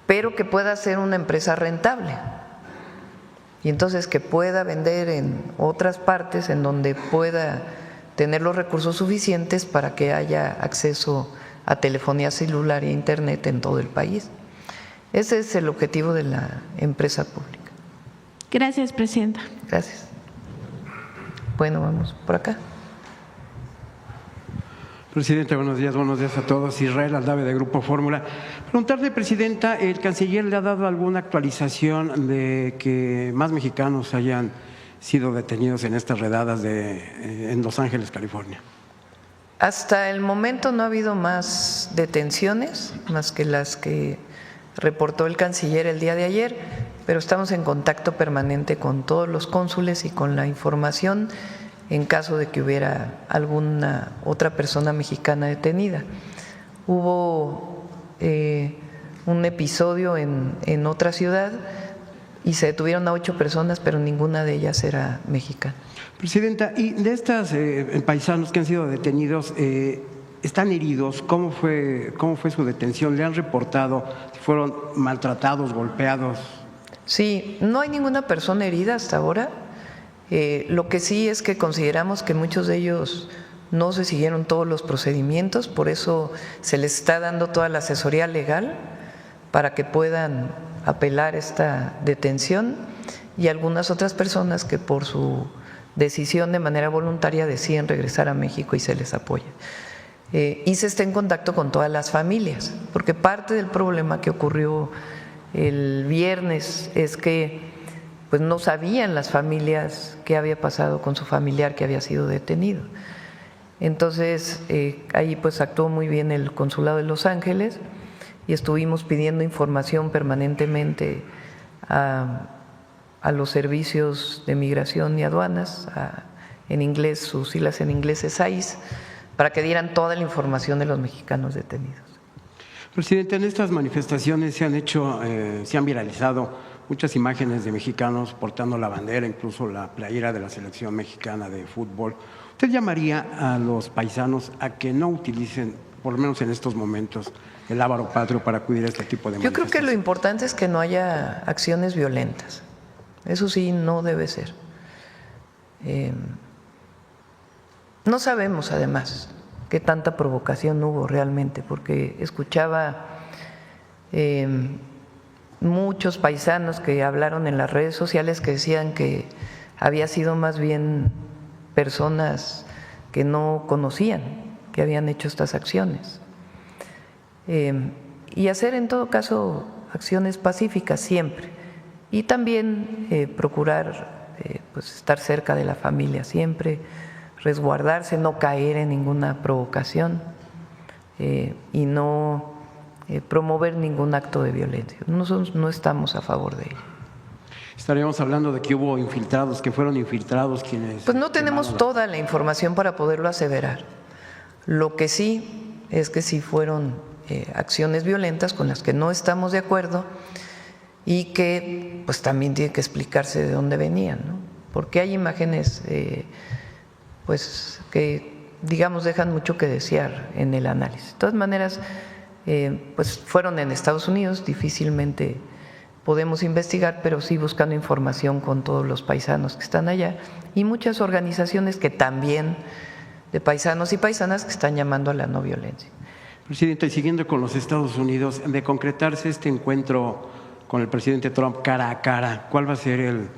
pero que pueda ser una empresa rentable. Y entonces que pueda vender en otras partes en donde pueda tener los recursos suficientes para que haya acceso a telefonía celular e internet en todo el país. Ese es el objetivo de la empresa pública. Gracias, presidenta. Gracias. Bueno, vamos por acá. Presidenta, buenos días a todos. Israel Aldave, de Grupo Fórmula. Preguntarle, Presidenta, ¿el canciller le ha dado alguna actualización de que más mexicanos hayan sido detenidos en estas redadas en Los Ángeles, California? Hasta el momento no ha habido más detenciones, más que las que reportó el canciller el día de ayer, pero estamos en contacto permanente con todos los cónsules y con la información en caso de que hubiera alguna otra persona mexicana detenida. Hubo un episodio en otra ciudad y se detuvieron a 8 personas, pero ninguna de ellas era mexicana. Presidenta, y de estas paisanos que han sido detenidos, ¿están heridos? ¿Cómo fue su detención? ¿Le han reportado si fueron maltratados, golpeados? Sí, no hay ninguna persona herida hasta ahora. Lo que sí es que consideramos que muchos de ellos no se siguieron todos los procedimientos, por eso se les está dando toda la asesoría legal para que puedan apelar esta detención, y algunas otras personas que por su decisión de manera voluntaria deciden regresar a México y se les apoya. Y se está en contacto con todas las familias, porque parte del problema que ocurrió el viernes es que pues no sabían las familias qué había pasado con su familiar que había sido detenido. Entonces ahí pues actuó muy bien el Consulado de Los Ángeles y estuvimos pidiendo información permanentemente a los servicios de migración y aduanas, en inglés, sus siglas en inglés es ICE, para que dieran toda la información de los mexicanos detenidos. Presidente, en estas manifestaciones se han viralizado muchas imágenes de mexicanos portando la bandera, incluso la playera de la selección mexicana de fútbol. ¿Usted llamaría a los paisanos a que no utilicen, por lo menos en estos momentos, el lábaro patrio para acudir a este tipo de manifestaciones? Yo creo que lo importante es que no haya acciones violentas. Eso sí, no debe ser. No sabemos, además, qué tanta provocación hubo realmente, porque escuchaba muchos paisanos que hablaron en las redes sociales que decían que había sido más bien personas que no conocían, que habían hecho estas acciones. Y hacer en todo caso acciones pacíficas siempre, y también procurar pues estar cerca de la familia siempre, resguardarse, no caer en ninguna provocación y no promover ningún acto de violencia. Nosotros no estamos a favor de ello. Estaríamos hablando de que hubo infiltrados, que fueron infiltrados quienes… Pues no tenemos toda la información para poderlo aseverar. Lo que sí es que sí fueron acciones violentas con las que no estamos de acuerdo y que pues también tiene que explicarse de dónde venían, ¿no? Porque hay imágenes pues que digamos dejan mucho que desear en el análisis. De todas maneras, pues fueron en Estados Unidos, difícilmente podemos investigar, pero sí buscando información con todos los paisanos que están allá y muchas organizaciones que también de paisanos y paisanas que están llamando a la no violencia. Presidenta, y siguiendo con los Estados Unidos, de concretarse este encuentro con el presidente Trump cara a cara, ¿cuál va a ser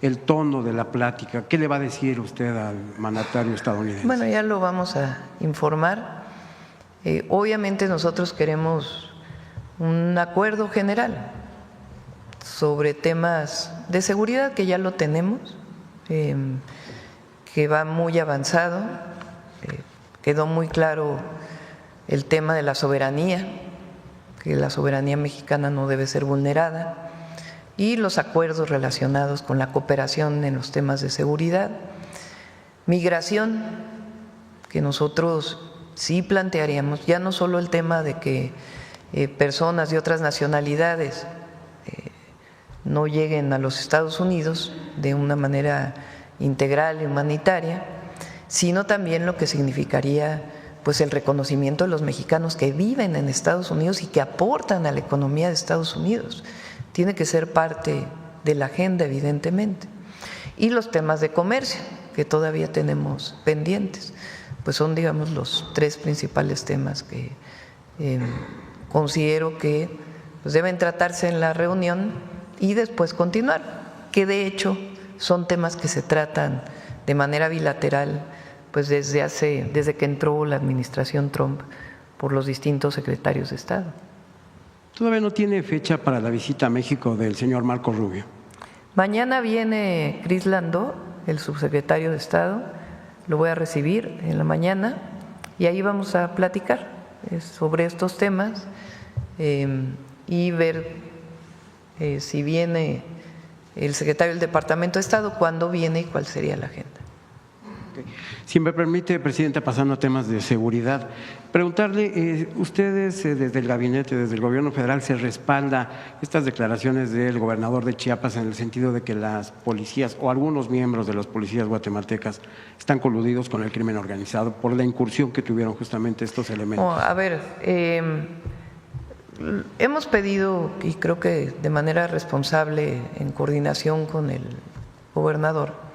el tono de la plática? ¿Qué le va a decir usted al mandatario estadounidense? Bueno, ya lo vamos a informar. Obviamente nosotros queremos un acuerdo general sobre temas de seguridad, que ya lo tenemos, que va muy avanzado. Quedó muy claro el tema de la soberanía, que la soberanía mexicana no debe ser vulnerada, y los acuerdos relacionados con la cooperación en los temas de seguridad, migración, que nosotros sí plantearíamos, ya no solo el tema de que personas de otras nacionalidades no lleguen a los Estados Unidos de una manera integral y humanitaria, sino también lo que significaría pues el reconocimiento de los mexicanos que viven en Estados Unidos y que aportan a la economía de Estados Unidos. Tiene que ser parte de la agenda, evidentemente. Y los temas de comercio, que todavía tenemos pendientes, pues son, digamos, los tres principales temas que considero que pues deben tratarse en la reunión y después continuar, que de hecho son temas que se tratan de manera bilateral pues desde que entró la administración Trump por los distintos secretarios de Estado. Todavía no tiene fecha para la visita a México del señor Marco Rubio. Mañana viene Cris Landó, el subsecretario de Estado, lo voy a recibir en la mañana y ahí vamos a platicar sobre estos temas y ver si viene el secretario del Departamento de Estado, cuándo viene y cuál sería la agenda. Si me permite, Presidenta, pasando a temas de seguridad, preguntarle, ustedes desde el gabinete, desde el gobierno federal, ¿se respalda estas declaraciones del gobernador de Chiapas en el sentido de que las policías o algunos miembros de las policías guatemaltecas están coludidos con el crimen organizado por la incursión que tuvieron justamente estos elementos? A ver, hemos pedido, y creo que de manera responsable, en coordinación con el gobernador,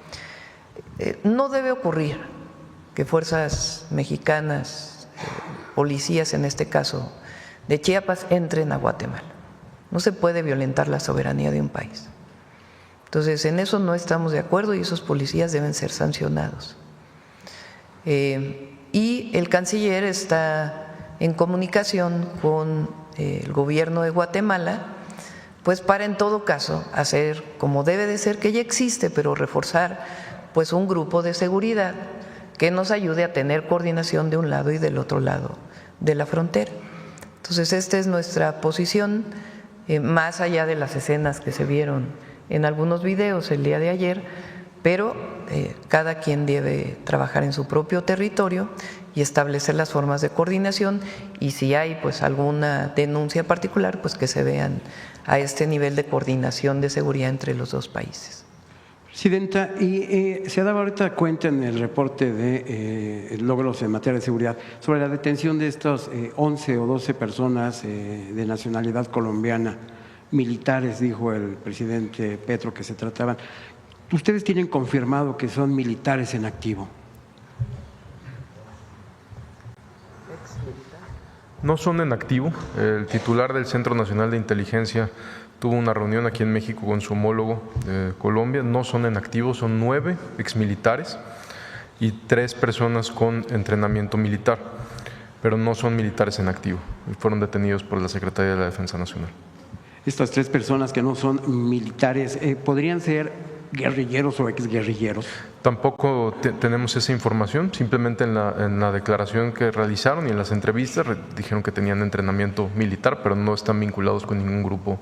no debe ocurrir que fuerzas mexicanas, policías en este caso de Chiapas, entren a Guatemala. No se puede violentar la soberanía de un país. Entonces, en eso no estamos de acuerdo y esos policías deben ser sancionados. Y el canciller está en comunicación con el gobierno de Guatemala, pues para en todo caso hacer como debe de ser, que ya existe, pero reforzar pues un grupo de seguridad que nos ayude a tener coordinación de un lado y del otro lado de la frontera. Entonces, esta es nuestra posición, más allá de las escenas que se vieron en algunos videos el día de ayer, pero cada quien debe trabajar en su propio territorio y establecer las formas de coordinación, y si hay pues alguna denuncia particular, pues que se vean a este nivel de coordinación de seguridad entre los dos países. Presidenta, y se daba ahorita cuenta en el reporte de logros en materia de seguridad sobre la detención de estos 11 o 12 personas de nacionalidad colombiana, militares, dijo el presidente Petro que se trataban. ¿Ustedes tienen confirmado que son militares en activo? No son en activo. El titular del Centro Nacional de Inteligencia tuvo una reunión aquí en México con su homólogo de Colombia. No son en activo, son 9 exmilitares y 3 personas con entrenamiento militar, pero no son militares en activo y fueron detenidos por la Secretaría de la Defensa Nacional. Estas 3 personas que no son militares, ¿podrían ser guerrilleros o exguerrilleros? Tampoco tenemos esa información, simplemente en la declaración que realizaron y en las entrevistas dijeron que tenían entrenamiento militar, pero no están vinculados con ningún grupo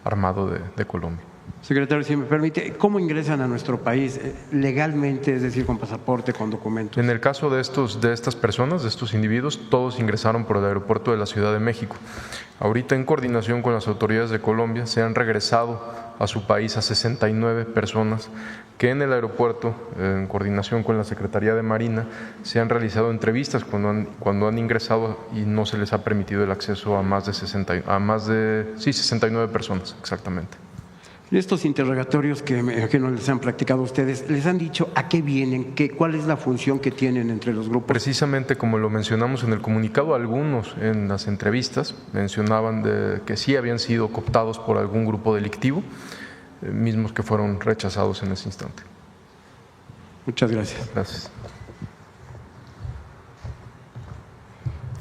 armado de Colombia. Secretario, si me permite, ¿cómo ingresan a nuestro país legalmente, es decir, con pasaporte, con documentos? En el caso de estas personas, de estos individuos, todos ingresaron por el aeropuerto de la Ciudad de México. Ahorita, en coordinación con las autoridades de Colombia, se han regresado a su país a 69 personas que en el aeropuerto, en coordinación con la Secretaría de Marina, se han realizado entrevistas cuando han ingresado y no se les ha permitido el acceso a más de 69 personas, exactamente. Estos interrogatorios que no les han practicado ustedes, ¿les han dicho a qué vienen? ¿Cuál es la función que tienen entre los grupos? Precisamente como lo mencionamos en el comunicado, algunos en las entrevistas mencionaban que sí habían sido cooptados por algún grupo delictivo, mismos que fueron rechazados en ese instante. Muchas gracias. Gracias.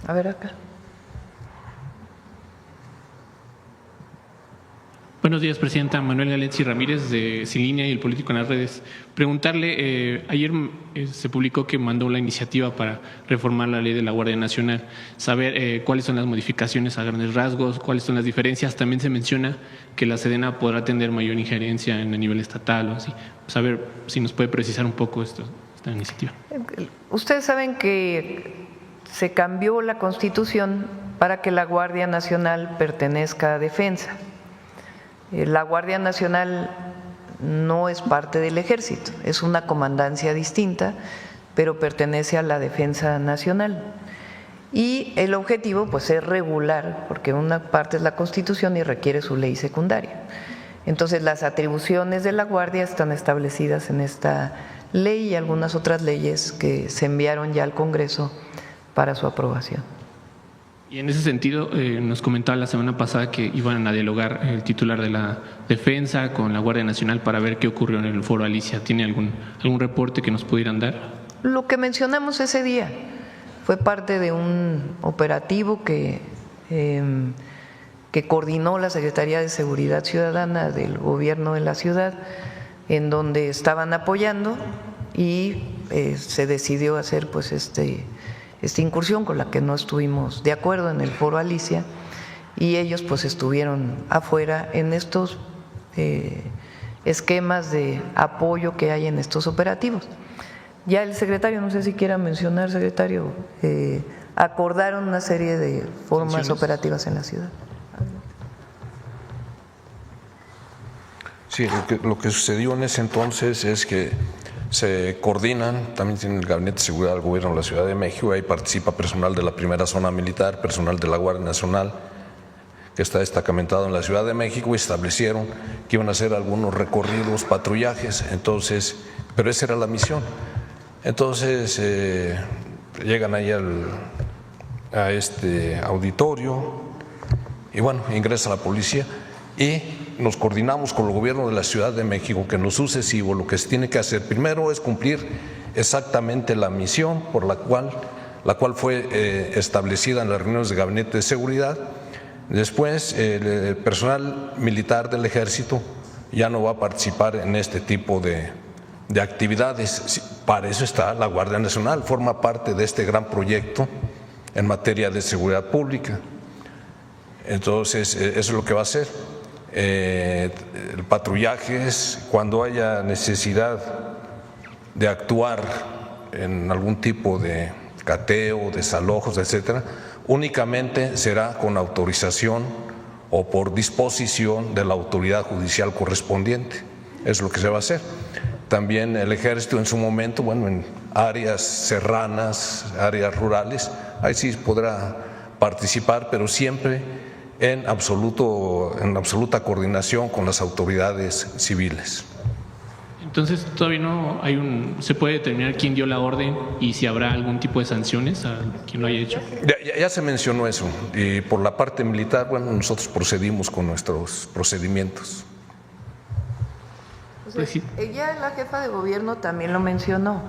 A ver acá. Buenos días, Presidenta. Manuel Galetzi Ramírez, de Sin Línea y el Político en las Redes. Preguntarle, ayer se publicó que mandó la iniciativa para reformar la ley de la Guardia Nacional, saber cuáles son las modificaciones a grandes rasgos, cuáles son las diferencias. También se menciona que la Sedena podrá tener mayor injerencia en el nivel estatal o así. Saber si nos puede precisar un poco esta iniciativa. Ustedes saben que se cambió la Constitución para que la Guardia Nacional pertenezca a Defensa. La Guardia Nacional no es parte del Ejército, es una comandancia distinta, pero pertenece a la Defensa Nacional. Y el objetivo pues es regular, porque una parte es la Constitución y requiere su ley secundaria. Entonces las atribuciones de la Guardia están establecidas en esta ley y algunas otras leyes que se enviaron ya al Congreso para su aprobación. Y en ese sentido, nos comentaba la semana pasada que iban a dialogar el titular de la Defensa con la Guardia Nacional para ver qué ocurrió en el Foro Alicia. ¿Tiene algún reporte que nos pudieran dar? Lo que mencionamos ese día fue parte de un operativo que coordinó la Secretaría de Seguridad Ciudadana del Gobierno de la ciudad, en donde estaban apoyando y se decidió hacer pues esta incursión con la que no estuvimos de acuerdo en el Foro Alicia, y ellos pues estuvieron afuera en estos esquemas de apoyo que hay en estos operativos. Ya el secretario, no sé si quiera mencionar, secretario, acordaron una serie de formas operativas en la ciudad. Sí, lo que sucedió en ese entonces es que se coordinan, también tiene el Gabinete de Seguridad del Gobierno de la Ciudad de México, ahí participa personal de la primera zona militar, personal de la Guardia Nacional, que está destacamentado en la Ciudad de México, y establecieron que iban a hacer algunos recorridos, patrullajes, entonces, pero esa era la misión. Entonces llegan ahí a este auditorio y bueno, ingresa la policía y nos coordinamos con el gobierno de la Ciudad de México que en lo sucesivo lo que se tiene que hacer primero es cumplir exactamente la misión por la cual fue establecida en las reuniones de gabinete de seguridad. Después el personal militar del Ejército ya no va a participar en este tipo de actividades. Para eso está la Guardia Nacional, forma parte de este gran proyecto en materia de seguridad pública. Entonces eso es lo que va a hacer. El patrullaje es cuando haya necesidad de actuar en algún tipo de cateo, desalojos, etcétera, únicamente será con autorización o por disposición de la autoridad judicial correspondiente. Es lo que se va a hacer. También el Ejército en su momento, bueno, en áreas serranas, áreas rurales, ahí sí podrá participar, pero siempre en absoluta coordinación con las autoridades civiles. Entonces, todavía no se puede determinar quién dio la orden y si habrá algún tipo de sanciones a quien lo haya hecho. Ya se mencionó eso. Y por la parte militar, bueno, nosotros procedimos con nuestros procedimientos. Pues sí. Ella, la jefa de gobierno, también lo mencionó.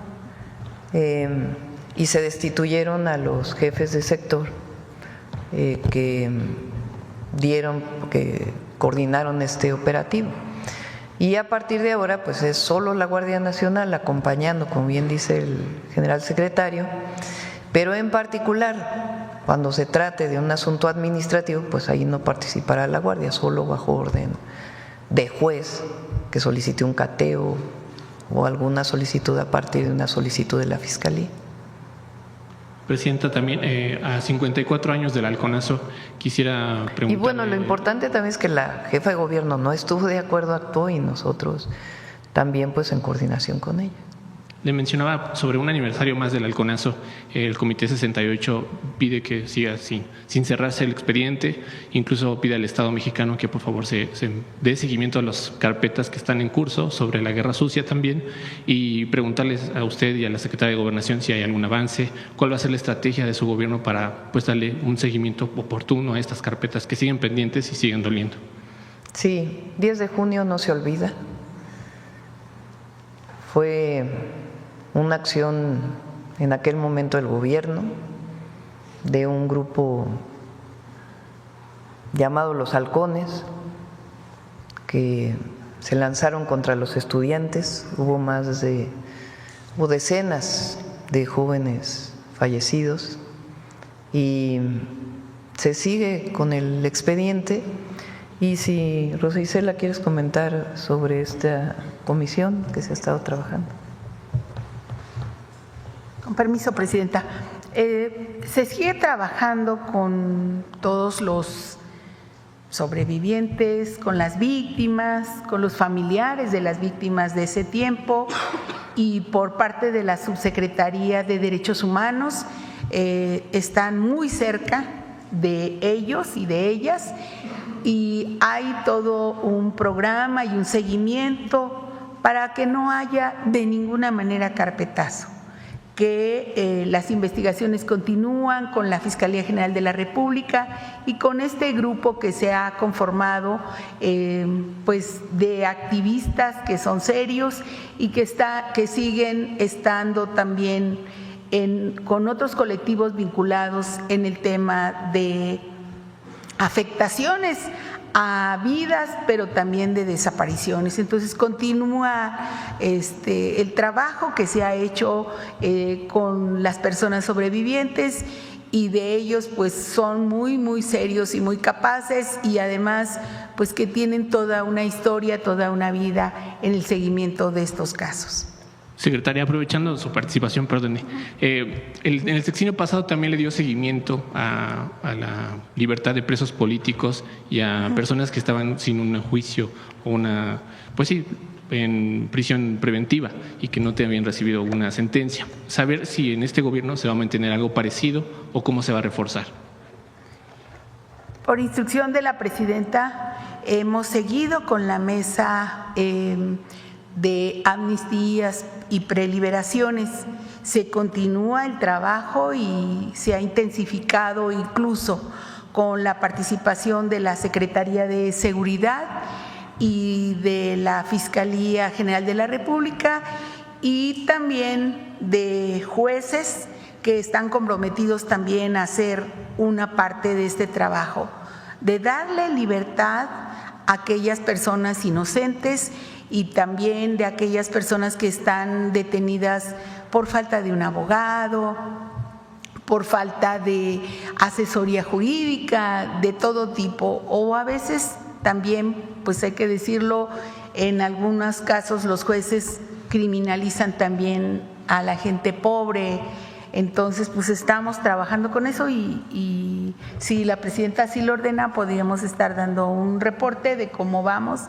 Y se destituyeron a los jefes de sector que coordinaron este operativo. Y a partir de ahora, pues es solo la Guardia Nacional acompañando, como bien dice el general secretario, pero en particular, cuando se trate de un asunto administrativo, pues ahí no participará la Guardia, solo bajo orden de juez que solicite un cateo o alguna solicitud a partir de una solicitud de la Fiscalía. Presidenta, también a 54 años del halconazo quisiera preguntar. Y bueno, lo importante también es que la jefa de gobierno no estuvo de acuerdo, actuó, y nosotros también pues en coordinación con ella. Le mencionaba sobre un aniversario más del halconazo, el Comité 68 pide que siga sin cerrarse el expediente, incluso pide al Estado mexicano que por favor se dé seguimiento a las carpetas que están en curso sobre la guerra sucia también, y preguntarles a usted y a la Secretaria de Gobernación si hay algún avance, cuál va a ser la estrategia de su gobierno para pues darle un seguimiento oportuno a estas carpetas que siguen pendientes y siguen doliendo. Sí, 10 de junio no se olvida. Fue una acción en aquel momento del gobierno de un grupo llamado Los Halcones que se lanzaron contra los estudiantes. Hubo decenas de jóvenes fallecidos y se sigue con el expediente. Y si, Rosa Isela, quieres comentar sobre esta comisión que se ha estado trabajando. Con permiso, Presidenta. Se sigue trabajando con todos los sobrevivientes, con las víctimas, con los familiares de las víctimas de ese tiempo, y por parte de la Subsecretaría de Derechos Humanos están muy cerca de ellos y de ellas, y hay todo un programa y un seguimiento para que no haya de ninguna manera carpetazo, que las investigaciones continúan con la Fiscalía General de la República y con este grupo que se ha conformado pues de activistas que son serios y que siguen estando también con otros colectivos vinculados en el tema de afectaciones a vidas, pero también de desapariciones. Entonces continúa el trabajo que se ha hecho con las personas sobrevivientes, y de ellos pues son muy serios y muy capaces, y además pues que tienen toda una historia, toda una vida en el seguimiento de estos casos. Secretaria, aprovechando su participación, perdone, en el sexenio pasado también le dio seguimiento a la libertad de presos políticos y a personas que estaban sin un juicio o en prisión preventiva y que no te habían recibido una sentencia. Saber si en este gobierno se va a mantener algo parecido o cómo se va a reforzar. Por instrucción de la presidenta, hemos seguido con la mesa de amnistías y preliberaciones. Se continúa el trabajo y se ha intensificado incluso con la participación de la Secretaría de Seguridad y de la Fiscalía General de la República, y también de jueces que están comprometidos también a hacer una parte de este trabajo, de darle libertad a aquellas personas inocentes y también de aquellas personas que están detenidas por falta de un abogado, por falta de asesoría jurídica de todo tipo, o a veces también, pues hay que decirlo, en algunos casos los jueces criminalizan también a la gente pobre. Entonces, pues estamos trabajando con eso, y si la presidenta así lo ordena, podríamos estar dando un reporte de cómo vamos.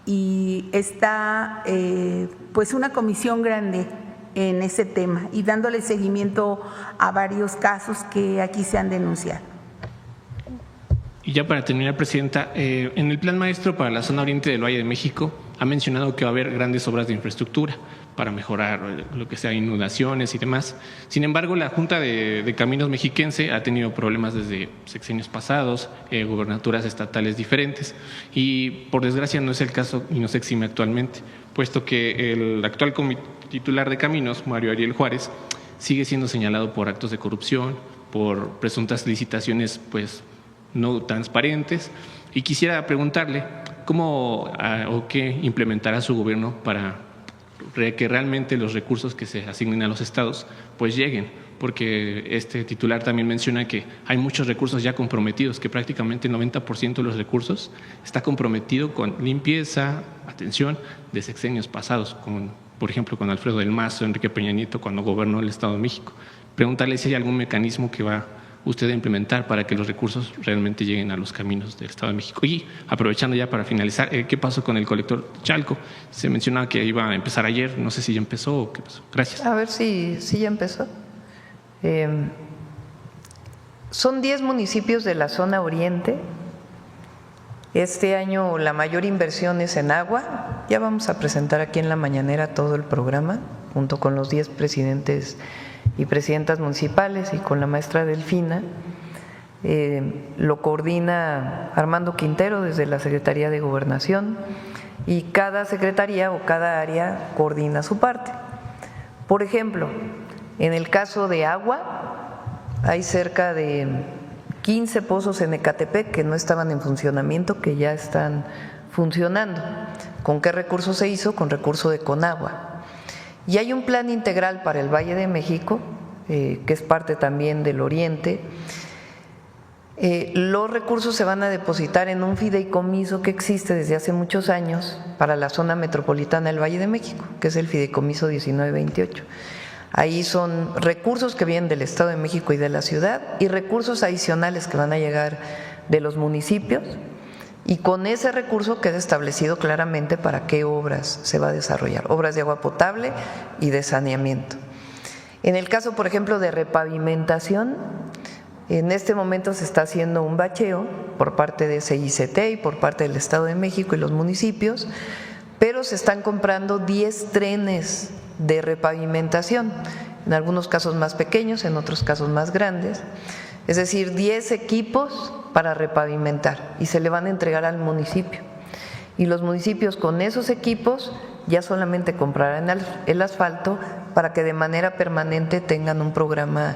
Y está pues una comisión grande en ese tema y dándole seguimiento a varios casos que aquí se han denunciado. Y ya para terminar, Presidenta, en el Plan Maestro para la Zona Oriente del Valle de México ha mencionado que va a haber grandes obras de infraestructura para mejorar lo que sea inundaciones y demás. Sin embargo, la Junta de Caminos Mexiquense ha tenido problemas desde sexenios pasados, gubernaturas estatales diferentes, y por desgracia no es el caso y no se exime actualmente, puesto que el actual titular de Caminos, Mario Ariel Juárez, sigue siendo señalado por actos de corrupción, por presuntas licitaciones pues no transparentes, y quisiera preguntarle cómo o qué implementará su gobierno para que realmente los recursos que se asignen a los estados pues lleguen, porque este titular también menciona que hay muchos recursos ya comprometidos, que prácticamente el 90% de los recursos está comprometido con limpieza, atención de sexenios pasados, como por ejemplo con Alfredo del Mazo, Enrique Peña Nieto cuando gobernó el Estado de México. Preguntarle si hay algún mecanismo que va usted a implementar para que los recursos realmente lleguen a los caminos del Estado de México. Y aprovechando ya para finalizar, ¿qué pasó con el colector Chalco? Se mencionaba que iba a empezar ayer, no sé si ya empezó o qué pasó. Gracias. A ver si ya empezó. Son 10 municipios de la zona oriente. Este año la mayor inversión es en agua. Ya vamos a presentar aquí en la mañanera todo el programa, junto con los 10 presidentes y presidentas municipales y con la maestra Delfina. Lo coordina Armando Quintero desde la Secretaría de Gobernación, y cada secretaría o cada área coordina su parte. Por ejemplo, en el caso de agua, hay cerca de 15 pozos en Ecatepec que no estaban en funcionamiento, que ya están funcionando. ¿Con qué recurso se hizo? Con recurso de Conagua. Y hay un plan integral para el Valle de México, que es parte también del Oriente. Los recursos se van a depositar en un fideicomiso que existe desde hace muchos años para la zona metropolitana del Valle de México, que es el fideicomiso 1928. Ahí son recursos que vienen del Estado de México y de la ciudad, y recursos adicionales que van a llegar de los municipios, y con ese recurso queda establecido claramente para qué obras se va a desarrollar, obras de agua potable y de saneamiento. En el caso, por ejemplo, de repavimentación, en este momento se está haciendo un bacheo por parte de CICT y por parte del Estado de México y los municipios, pero se están comprando 10 trenes de repavimentación, en algunos casos más pequeños, en otros casos más grandes, es decir, 10 equipos para repavimentar, y se le van a entregar al municipio. Y los municipios con esos equipos ya solamente comprarán el asfalto para que de manera permanente tengan un programa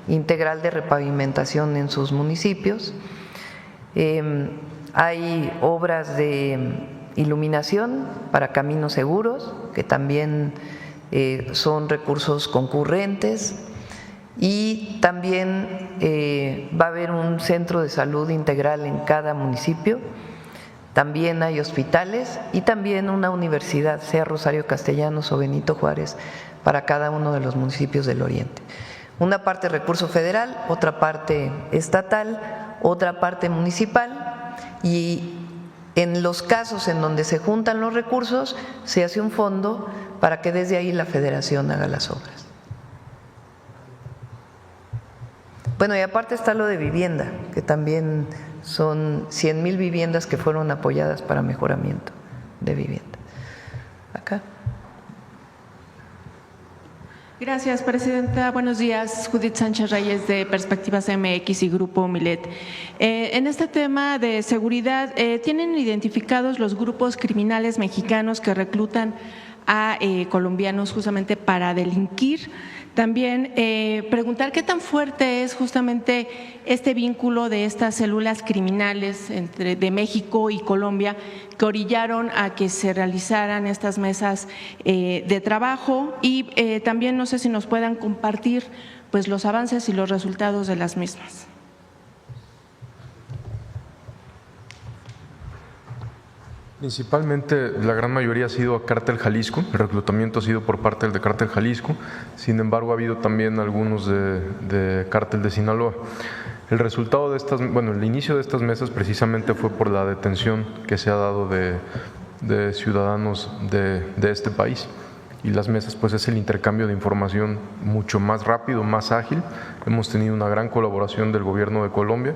integral de repavimentación en sus municipios. Hay obras de iluminación para caminos seguros, que también son recursos concurrentes, y también va a haber un centro de salud integral en cada municipio. También hay hospitales y también una universidad, sea Rosario Castellanos o Benito Juárez, para cada uno de los municipios del Oriente. Una parte recurso federal, otra parte estatal, otra parte municipal, y en los casos en donde se juntan los recursos se hace un fondo para que desde ahí la federación haga las obras. Bueno, y aparte está lo de vivienda, que también son 100,000 viviendas que fueron apoyadas para mejoramiento de vivienda. Acá. Gracias, Presidenta. Buenos días. Judith Sánchez Reyes, de Perspectivas MX y Grupo Milet. En este tema de seguridad, ¿tienen identificados los grupos criminales mexicanos que reclutan a colombianos justamente para delinquir? También preguntar qué tan fuerte es justamente este vínculo de estas células criminales de México y Colombia que orillaron a que se realizaran estas mesas de trabajo, y también no sé si nos puedan compartir pues los avances y los resultados de las mismas. Principalmente la gran mayoría ha sido a Cártel Jalisco, el reclutamiento ha sido por parte del Cártel Jalisco, sin embargo ha habido también algunos de Cártel de Sinaloa. El resultado de el inicio de estas mesas precisamente fue por la detención que se ha dado de ciudadanos de este país, y las mesas pues es el intercambio de información mucho más rápido, más ágil. Hemos tenido una gran colaboración del gobierno de Colombia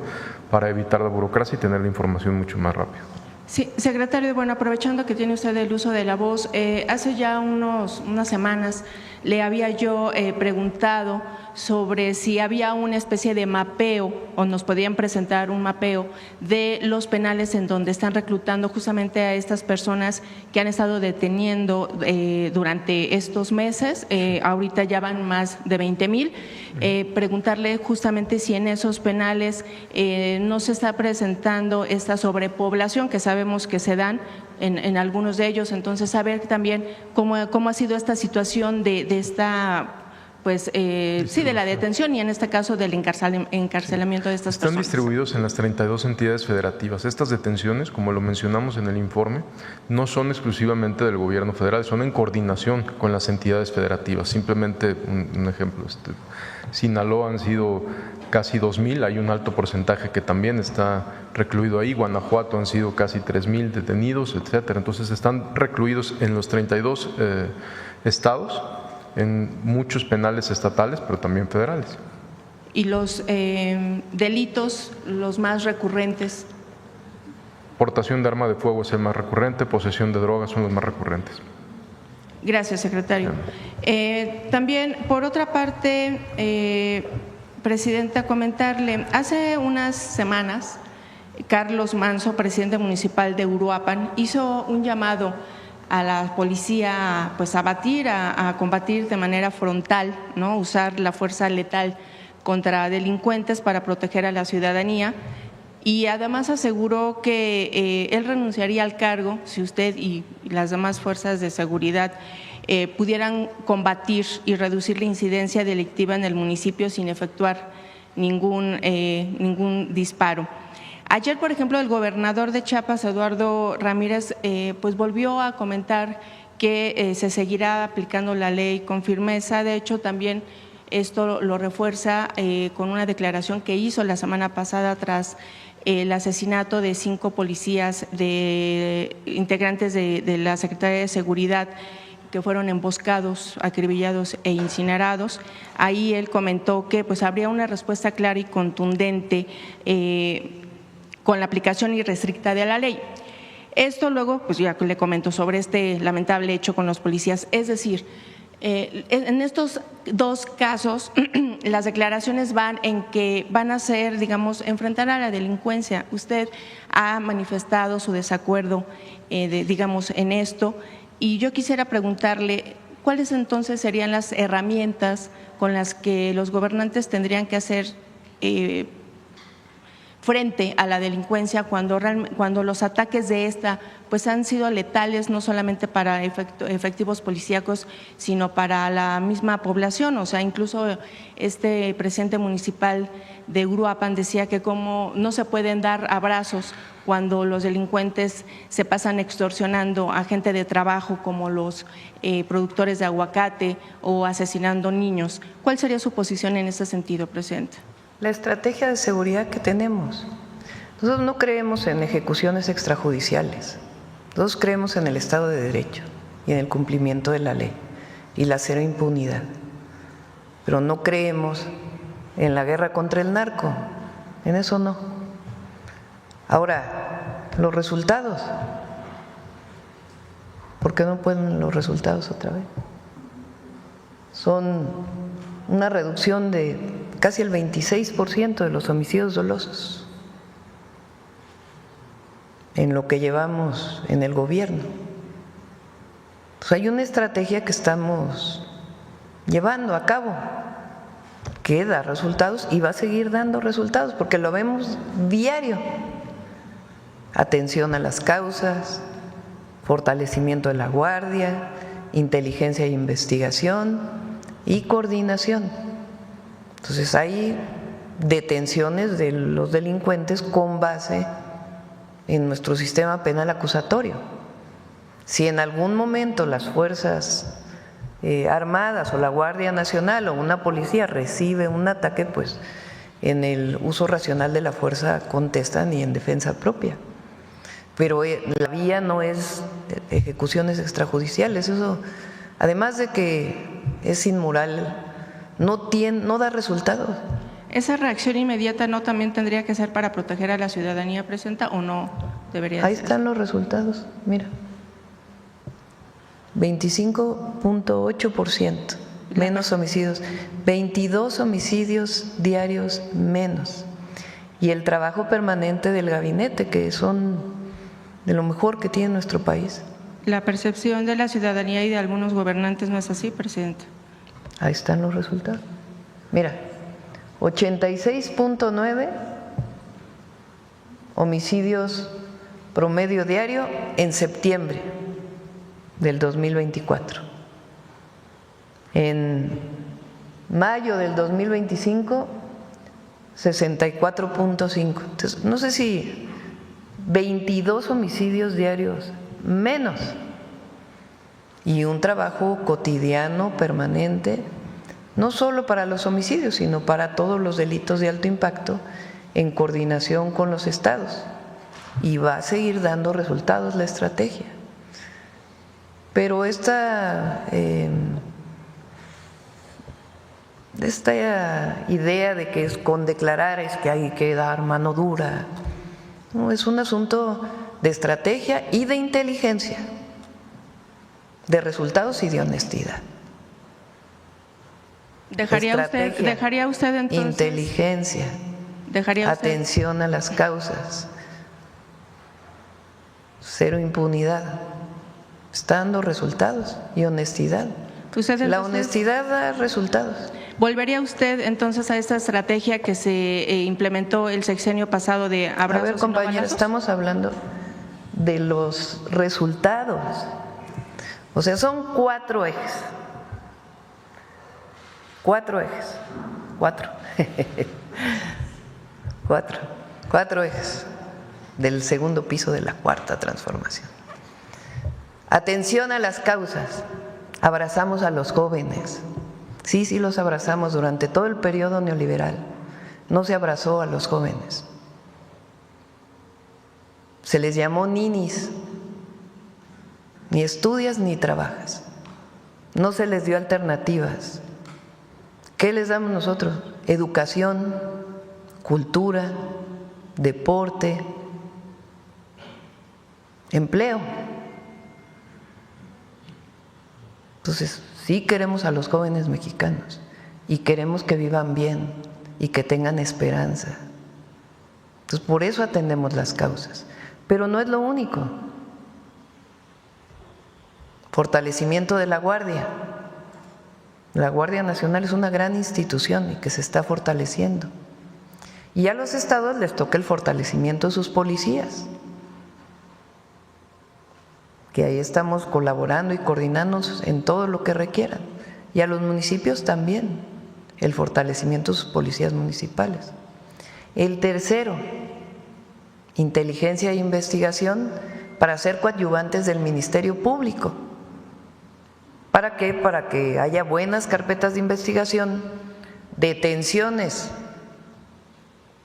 para evitar la burocracia y tener la información mucho más rápido. Sí, secretario, bueno, aprovechando que tiene usted el uso de la voz, hace ya unas semanas le había yo preguntado sobre si había una especie de mapeo o nos podían presentar un mapeo de los penales en donde están reclutando justamente a estas personas que han estado deteniendo durante estos meses. Ahorita ya van más de 20,000. Preguntarle justamente si en esos penales no se está presentando esta sobrepoblación que sabemos que se dan en algunos de ellos. Entonces, saber también cómo ha sido esta situación de esta, pues, sí, de la detención y en este caso del encarcelamiento de estas personas. Están distribuidos en las 32 entidades federativas. Estas detenciones, como lo mencionamos en el informe, no son exclusivamente del gobierno federal, son en coordinación con las entidades federativas. Simplemente un ejemplo, Sinaloa han sido casi 2,000, hay un alto porcentaje que también está recluido ahí, Guanajuato han sido casi 3,000 detenidos, etcétera. Entonces están recluidos en los 32 estados, en muchos penales estatales, pero también federales. ¿Y los delitos, los más recurrentes? Portación de arma de fuego es el más recurrente, posesión de drogas son los más recurrentes. Gracias, secretario. También, por otra parte, Presidenta, comentarle, hace unas semanas, Carlos Manso, presidente municipal de Uruapan, hizo un llamado a la policía, pues, a combatir de manera frontal, ¿no? Usar la fuerza letal contra delincuentes para proteger a la ciudadanía. Y además aseguró que él renunciaría al cargo si usted y las demás fuerzas de seguridad pudieran combatir y reducir la incidencia delictiva en el municipio sin efectuar ningún disparo. Ayer, por ejemplo, el gobernador de Chiapas, Eduardo Ramírez, pues volvió a comentar que se seguirá aplicando la ley con firmeza. De hecho, también esto lo refuerza con una declaración que hizo la semana pasada tras el asesinato de 5 policías integrantes de la Secretaría de Seguridad que fueron emboscados, acribillados e incinerados. Ahí él comentó que, pues, habría una respuesta clara y contundente con la aplicación irrestricta de la ley. Esto luego, pues ya le comento sobre este lamentable hecho con los policías. Es decir, en estos dos casos, las declaraciones van en que van a ser, digamos, enfrentar a la delincuencia. Usted ha manifestado su desacuerdo, digamos, en esto. Y yo quisiera preguntarle, ¿cuáles entonces serían las herramientas con las que los gobernantes tendrían que hacer frente a la delincuencia cuando los ataques de esta, pues, han sido letales no solamente para efectivos policíacos, sino para la misma población? O sea, incluso este presidente municipal de Uruapan decía que como no se pueden dar abrazos cuando los delincuentes se pasan extorsionando a gente de trabajo como los productores de aguacate o asesinando niños. ¿Cuál sería su posición en ese sentido, presidente? La estrategia de seguridad que tenemos. Nosotros no creemos en ejecuciones extrajudiciales. Nosotros creemos en el Estado de Derecho y en el cumplimiento de la ley y la cero impunidad. Pero no creemos en la guerra contra el narco. En eso no. Ahora, los resultados. ¿Por qué no pueden los resultados otra vez? Son una reducción de casi el 26% de los homicidios dolosos en lo que llevamos en el gobierno. Pues hay una estrategia que estamos llevando a cabo que da resultados y va a seguir dando resultados porque lo vemos diario. Atención a las causas, fortalecimiento de la guardia, inteligencia e investigación y coordinación. Entonces hay detenciones de los delincuentes con base en nuestro sistema penal acusatorio. Si en algún momento las fuerzas armadas o la Guardia Nacional o una policía recibe un ataque, pues en el uso racional de la fuerza contestan y en defensa propia. Pero la vía no es ejecuciones extrajudiciales. Eso, además de que es inmoral, no da resultados. ¿Esa reacción inmediata no también tendría que ser para proteger a la ciudadanía, presidenta, o no? debería Ahí ser. están los resultados, mira. 25.8% menos homicidios, 22 homicidios diarios menos. Y el trabajo permanente del gabinete, que son de lo mejor que tiene nuestro país. La percepción de la ciudadanía y de algunos gobernantes no es así, presidenta. Ahí están los resultados. Mira, 86.9 homicidios promedio diario en septiembre del 2024. En mayo del 2025, 64.5. Entonces, no sé si 22 homicidios diarios menos y un trabajo cotidiano, permanente, no solo para los homicidios, sino para todos los delitos de alto impacto en coordinación con los estados. Y va a seguir dando resultados la estrategia. Pero esta idea de que con declarar es que hay que dar mano dura, no, es un asunto de estrategia y de inteligencia, de resultados y de honestidad. ¿Dejaría usted entonces? Inteligencia, atención a las causas, cero impunidad, está dando resultados y honestidad. La honestidad da resultados. ¿Volvería usted entonces a esta estrategia que se implementó el sexenio pasado de abrazos? A ver, compañera, estamos hablando de los resultados. O sea, son 4 ejes. 4 ejes. 4 ejes del segundo piso de la cuarta transformación. Atención a las causas. Abrazamos a los jóvenes. Sí, los abrazamos durante todo el periodo neoliberal. No se abrazó a los jóvenes. Se les llamó ninis. Ni estudias ni trabajas. No se les dio alternativas. ¿Qué les damos nosotros? Educación, cultura, deporte, empleo. Entonces, sí queremos a los jóvenes mexicanos y queremos que vivan bien y que tengan esperanza. Entonces, por eso atendemos las causas. Pero no es lo único. Fortalecimiento de la Guardia. La Guardia Nacional es una gran institución y que se está fortaleciendo. Y a los estados les toca el fortalecimiento de sus policías, que ahí estamos colaborando y coordinándonos en todo lo que requieran. Y a los municipios también, el fortalecimiento de sus policías municipales. El tercero, inteligencia e investigación para ser coadyuvantes del Ministerio Público. ¿Para qué? Para que haya buenas carpetas de investigación, detenciones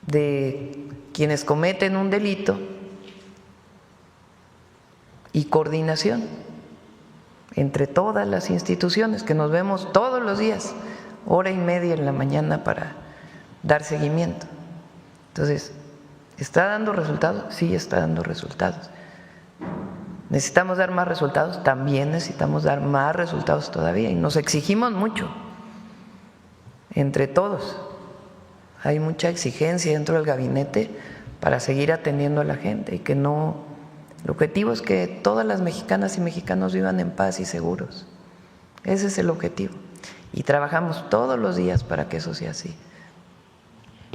de quienes cometen un delito y coordinación entre todas las instituciones que nos vemos todos los días, 1:30 en la mañana para dar seguimiento. Entonces, ¿está dando resultados? Sí, está dando resultados. ¿Necesitamos dar más resultados? También necesitamos dar más resultados todavía y nos exigimos mucho entre todos. Hay mucha exigencia dentro del gabinete para seguir atendiendo a la gente y que no… El objetivo es que todas las mexicanas y mexicanos vivan en paz y seguros. Ese es el objetivo. Y trabajamos todos los días para que eso sea así.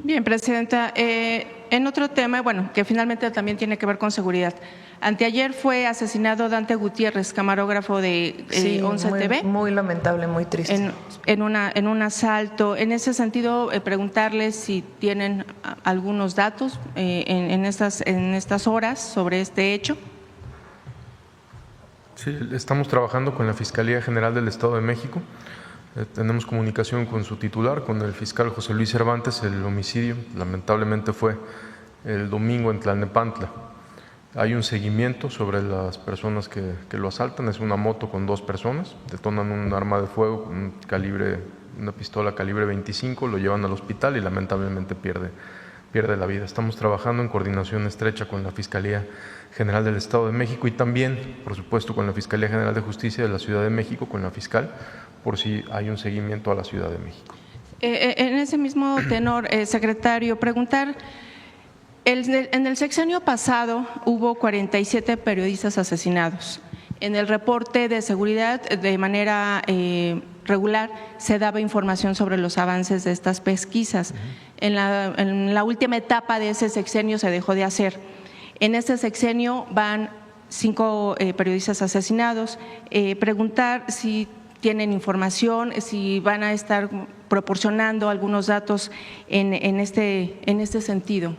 Bien, presidenta. En otro tema, bueno, que finalmente también tiene que ver con seguridad. Anteayer fue asesinado Dante Gutiérrez, camarógrafo de 11 TV. Muy lamentable, muy triste. En un asalto. En ese sentido, preguntarles si tienen algunos datos en estas horas sobre este hecho. Sí, estamos trabajando con la Fiscalía General del Estado de México. Tenemos comunicación con su titular, con el fiscal José Luis Cervantes. El homicidio lamentablemente fue el domingo en Tlalnepantla. Hay un seguimiento sobre las personas que lo asaltan. Es una moto con 2 personas, detonan un arma de fuego, una pistola calibre 25, lo llevan al hospital y lamentablemente pierde pierde la vida. Estamos trabajando en coordinación estrecha con la Fiscalía General del Estado de México y también, por supuesto, con la Fiscalía General de Justicia de la Ciudad de México, con la fiscal, por si hay un seguimiento a la Ciudad de México. En ese mismo tenor, secretario, preguntar, en el sexenio pasado hubo 47 periodistas asesinados. En el reporte de seguridad, de manera regular, se daba información sobre los avances de estas pesquisas. En la última etapa de ese sexenio se dejó de hacer. En este sexenio van 5 periodistas asesinados. Preguntar si tienen información, si van a estar proporcionando algunos datos en este sentido.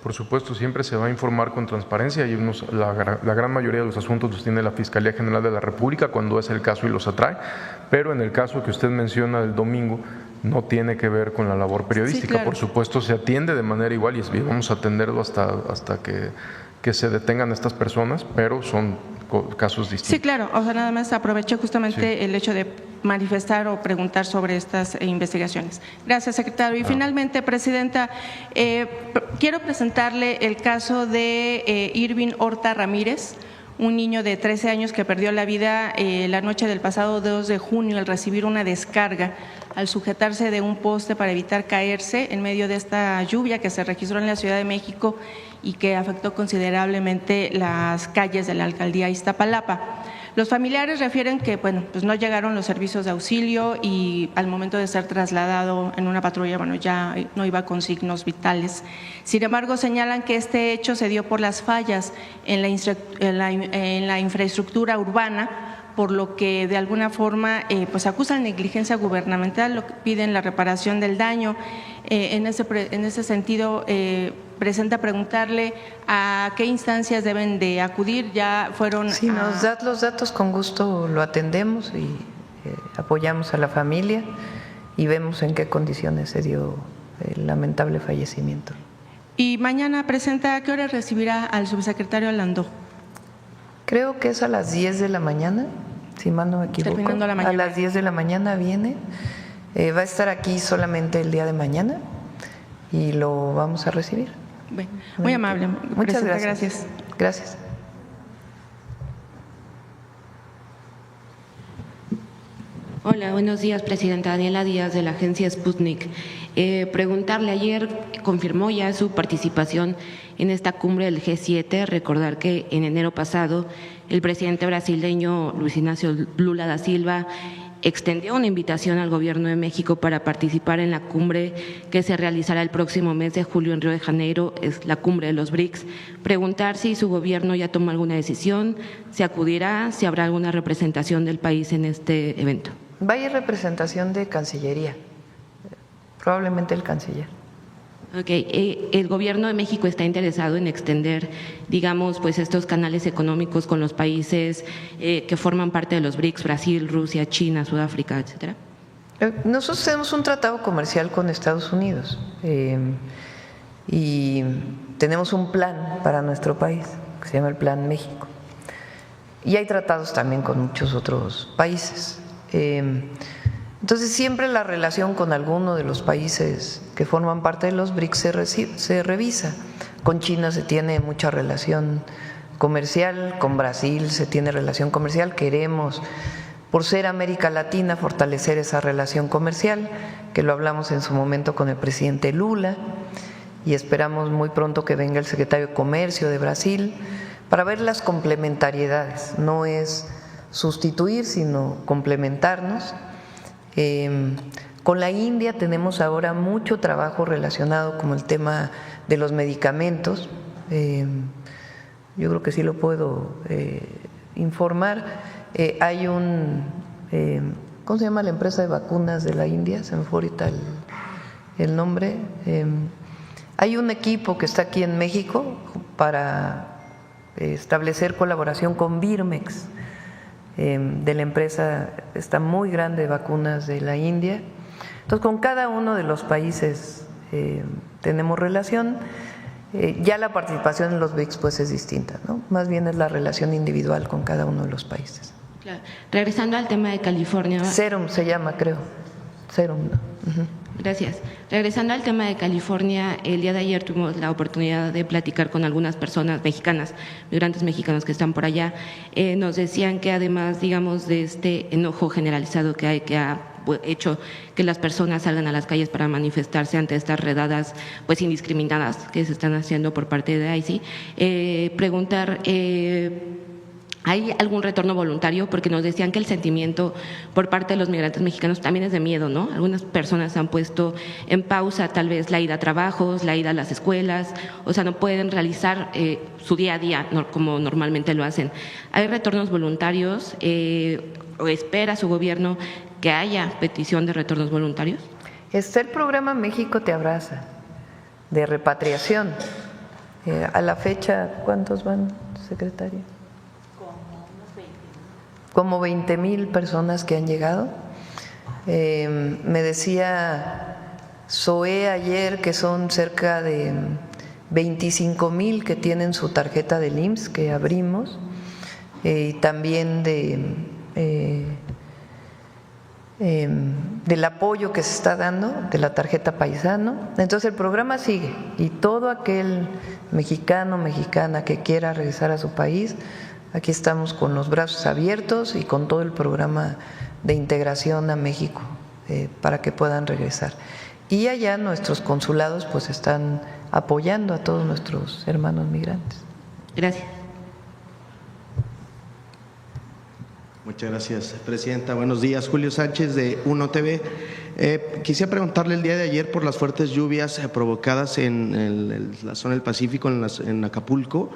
Por supuesto, siempre se va a informar con transparencia y la gran mayoría de los asuntos los tiene la Fiscalía General de la República cuando es el caso y los atrae, pero en el caso que usted menciona del domingo no tiene que ver con la labor periodística. Sí, claro. Por supuesto, se atiende de manera igual y vamos a atenderlo hasta que se detengan estas personas, pero son casos distintos. Sí, claro. O sea, nada más aproveché justamente el hecho de manifestar o preguntar sobre estas investigaciones. Gracias, secretario. Y finalmente, presidenta, quiero presentarle el caso de Irving Horta Ramírez, un niño de 13 años que perdió la vida la noche del pasado 2 de junio al recibir una descarga al sujetarse de un poste para evitar caerse en medio de esta lluvia que se registró en la Ciudad de México y que afectó considerablemente las calles de la alcaldía Iztapalapa. Los familiares refieren que pues no llegaron los servicios de auxilio y al momento de ser trasladado en una patrulla, ya no iba con signos vitales. Sin embargo, señalan que este hecho se dio por las fallas en la infraestructura urbana, por lo que de alguna forma pues acusan negligencia gubernamental, lo que piden la reparación del daño. En ese sentido, presenta preguntarle a qué instancias deben de acudir. Ya fueron. Si nos da los datos, con gusto lo atendemos y apoyamos a la familia y vemos en qué condiciones se dio el lamentable fallecimiento. Y mañana, presenta, ¿a qué hora recibirá al subsecretario Landó? Creo que es a las 10 de la mañana, si mal no me equivoco. Terminando la mañana. A las 10 de la mañana viene. Va a estar aquí solamente el día de mañana y lo vamos a recibir. Bueno, muy amable. Muchas gracias. Gracias. Hola, buenos días, presidenta. Daniela Díaz, de la agencia Sputnik. Preguntarle, ayer confirmó ya su participación en esta cumbre del G7. Recordar que en enero pasado el presidente brasileño Luis Ignacio Lula da Silva extendió una invitación al Gobierno de México para participar en la cumbre que se realizará el próximo mes de julio en Río de Janeiro, es la cumbre de los BRICS. Preguntar si su gobierno ya tomó alguna decisión, si acudirá, si habrá alguna representación del país en este evento. Va a ir representación de Cancillería, probablemente el canciller. Okay. El Gobierno de México está interesado en extender, digamos, pues estos canales económicos con los países que forman parte de los BRICS, Brasil, Rusia, China, Sudáfrica, etcétera. Nosotros tenemos un tratado comercial con Estados Unidos y tenemos un plan para nuestro país que se llama el Plan México. Y hay tratados también con muchos otros países. Entonces, siempre la relación con alguno de los países que forman parte de los BRICS se revisa. Con China se tiene mucha relación comercial, con Brasil se tiene relación comercial. Queremos, por ser América Latina, fortalecer esa relación comercial, que lo hablamos en su momento con el presidente Lula, y esperamos muy pronto que venga el secretario de Comercio de Brasil para ver las complementariedades. No es sustituir, sino complementarnos. Con la India tenemos ahora mucho trabajo relacionado con el tema de los medicamentos. Yo creo que sí lo puedo informar. Hay ¿cómo se llama la empresa de vacunas de la India? Se me fue ahorita el nombre. Hay un equipo que está aquí en México para establecer colaboración con Birmex, de la empresa esta muy grande de vacunas de la India. Entonces, con cada uno de los países tenemos relación. Ya la participación en los BRICS pues es distinta, ¿no? Más bien es la relación individual con cada uno de los países. Claro. Regresando al tema de California. Serum se llama, creo. Serum, ¿no? Gracias. Regresando al tema de California, el día de ayer tuvimos la oportunidad de platicar con algunas personas mexicanas, migrantes mexicanos que están por allá. Nos decían que además, digamos, de este enojo generalizado que hay, que ha hecho que las personas salgan a las calles para manifestarse ante estas redadas pues indiscriminadas que se están haciendo por parte de ICI, preguntar… ¿hay algún retorno voluntario? Porque nos decían que el sentimiento por parte de los migrantes mexicanos también es de miedo, ¿no? Algunas personas han puesto en pausa tal vez la ida a trabajos, la ida a las escuelas, o sea, no pueden realizar su día a día como normalmente lo hacen. ¿Hay retornos voluntarios o espera su gobierno que haya petición de retornos voluntarios? Está el programa México te abraza, de repatriación. A la fecha, ¿cuántos van, secretaria? Como 20,000 personas que han llegado. Me decía Zoé ayer que son cerca de 25,000 que tienen su tarjeta del IMSS que abrimos, y también del apoyo que se está dando de la tarjeta paisano. Entonces el programa sigue y todo aquel mexicano, mexicana que quiera regresar a su país, aquí estamos con los brazos abiertos y con todo el programa de integración a México para que puedan regresar. Y allá nuestros consulados pues están apoyando a todos nuestros hermanos migrantes. Gracias. Muchas gracias, Presidenta. Buenos días. Julio Sánchez, de Uno TV. Quisiera preguntarle el día de ayer por las fuertes lluvias provocadas en la zona del Pacífico, en Acapulco.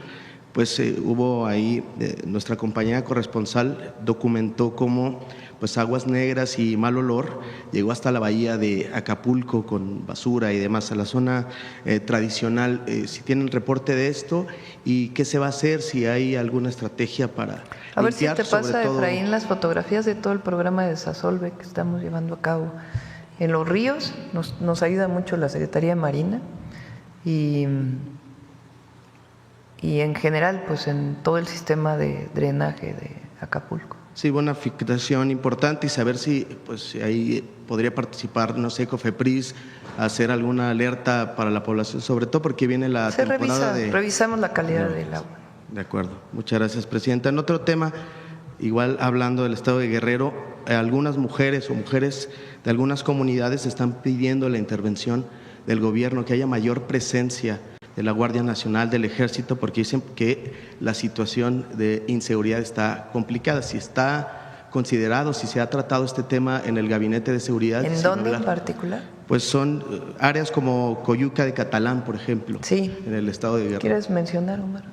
Pues hubo ahí, nuestra compañera corresponsal documentó cómo pues aguas negras y mal olor llegó hasta la bahía de Acapulco con basura y demás a la zona tradicional. Si tienen reporte de esto y qué se va a hacer, si hay alguna estrategia para a ver si limpiar, te pasa, todo… Efraín, las fotografías de todo el programa de Desasolve que estamos llevando a cabo en los ríos. Nos ayuda mucho la Secretaría de Marina y en general pues en todo el sistema de drenaje de Acapulco. Sí, una afectación importante y saber si pues ahí podría participar, no sé, COFEPRIS, hacer alguna alerta para la población, sobre todo porque viene la temporada revisamos la calidad del agua. De acuerdo, muchas gracias, Presidenta. En otro tema, igual hablando del estado de Guerrero, algunas mujeres o mujeres de algunas comunidades están pidiendo la intervención del gobierno, que haya mayor presencia de la Guardia Nacional, del Ejército, porque dicen que la situación de inseguridad está complicada. Si está considerado, si se ha tratado este tema en el Gabinete de Seguridad. ¿En dónde en particular? Pues son áreas como Coyuca de Catalán, por ejemplo, sí, en el estado de Guerrero. ¿Quieres mencionar, Omar?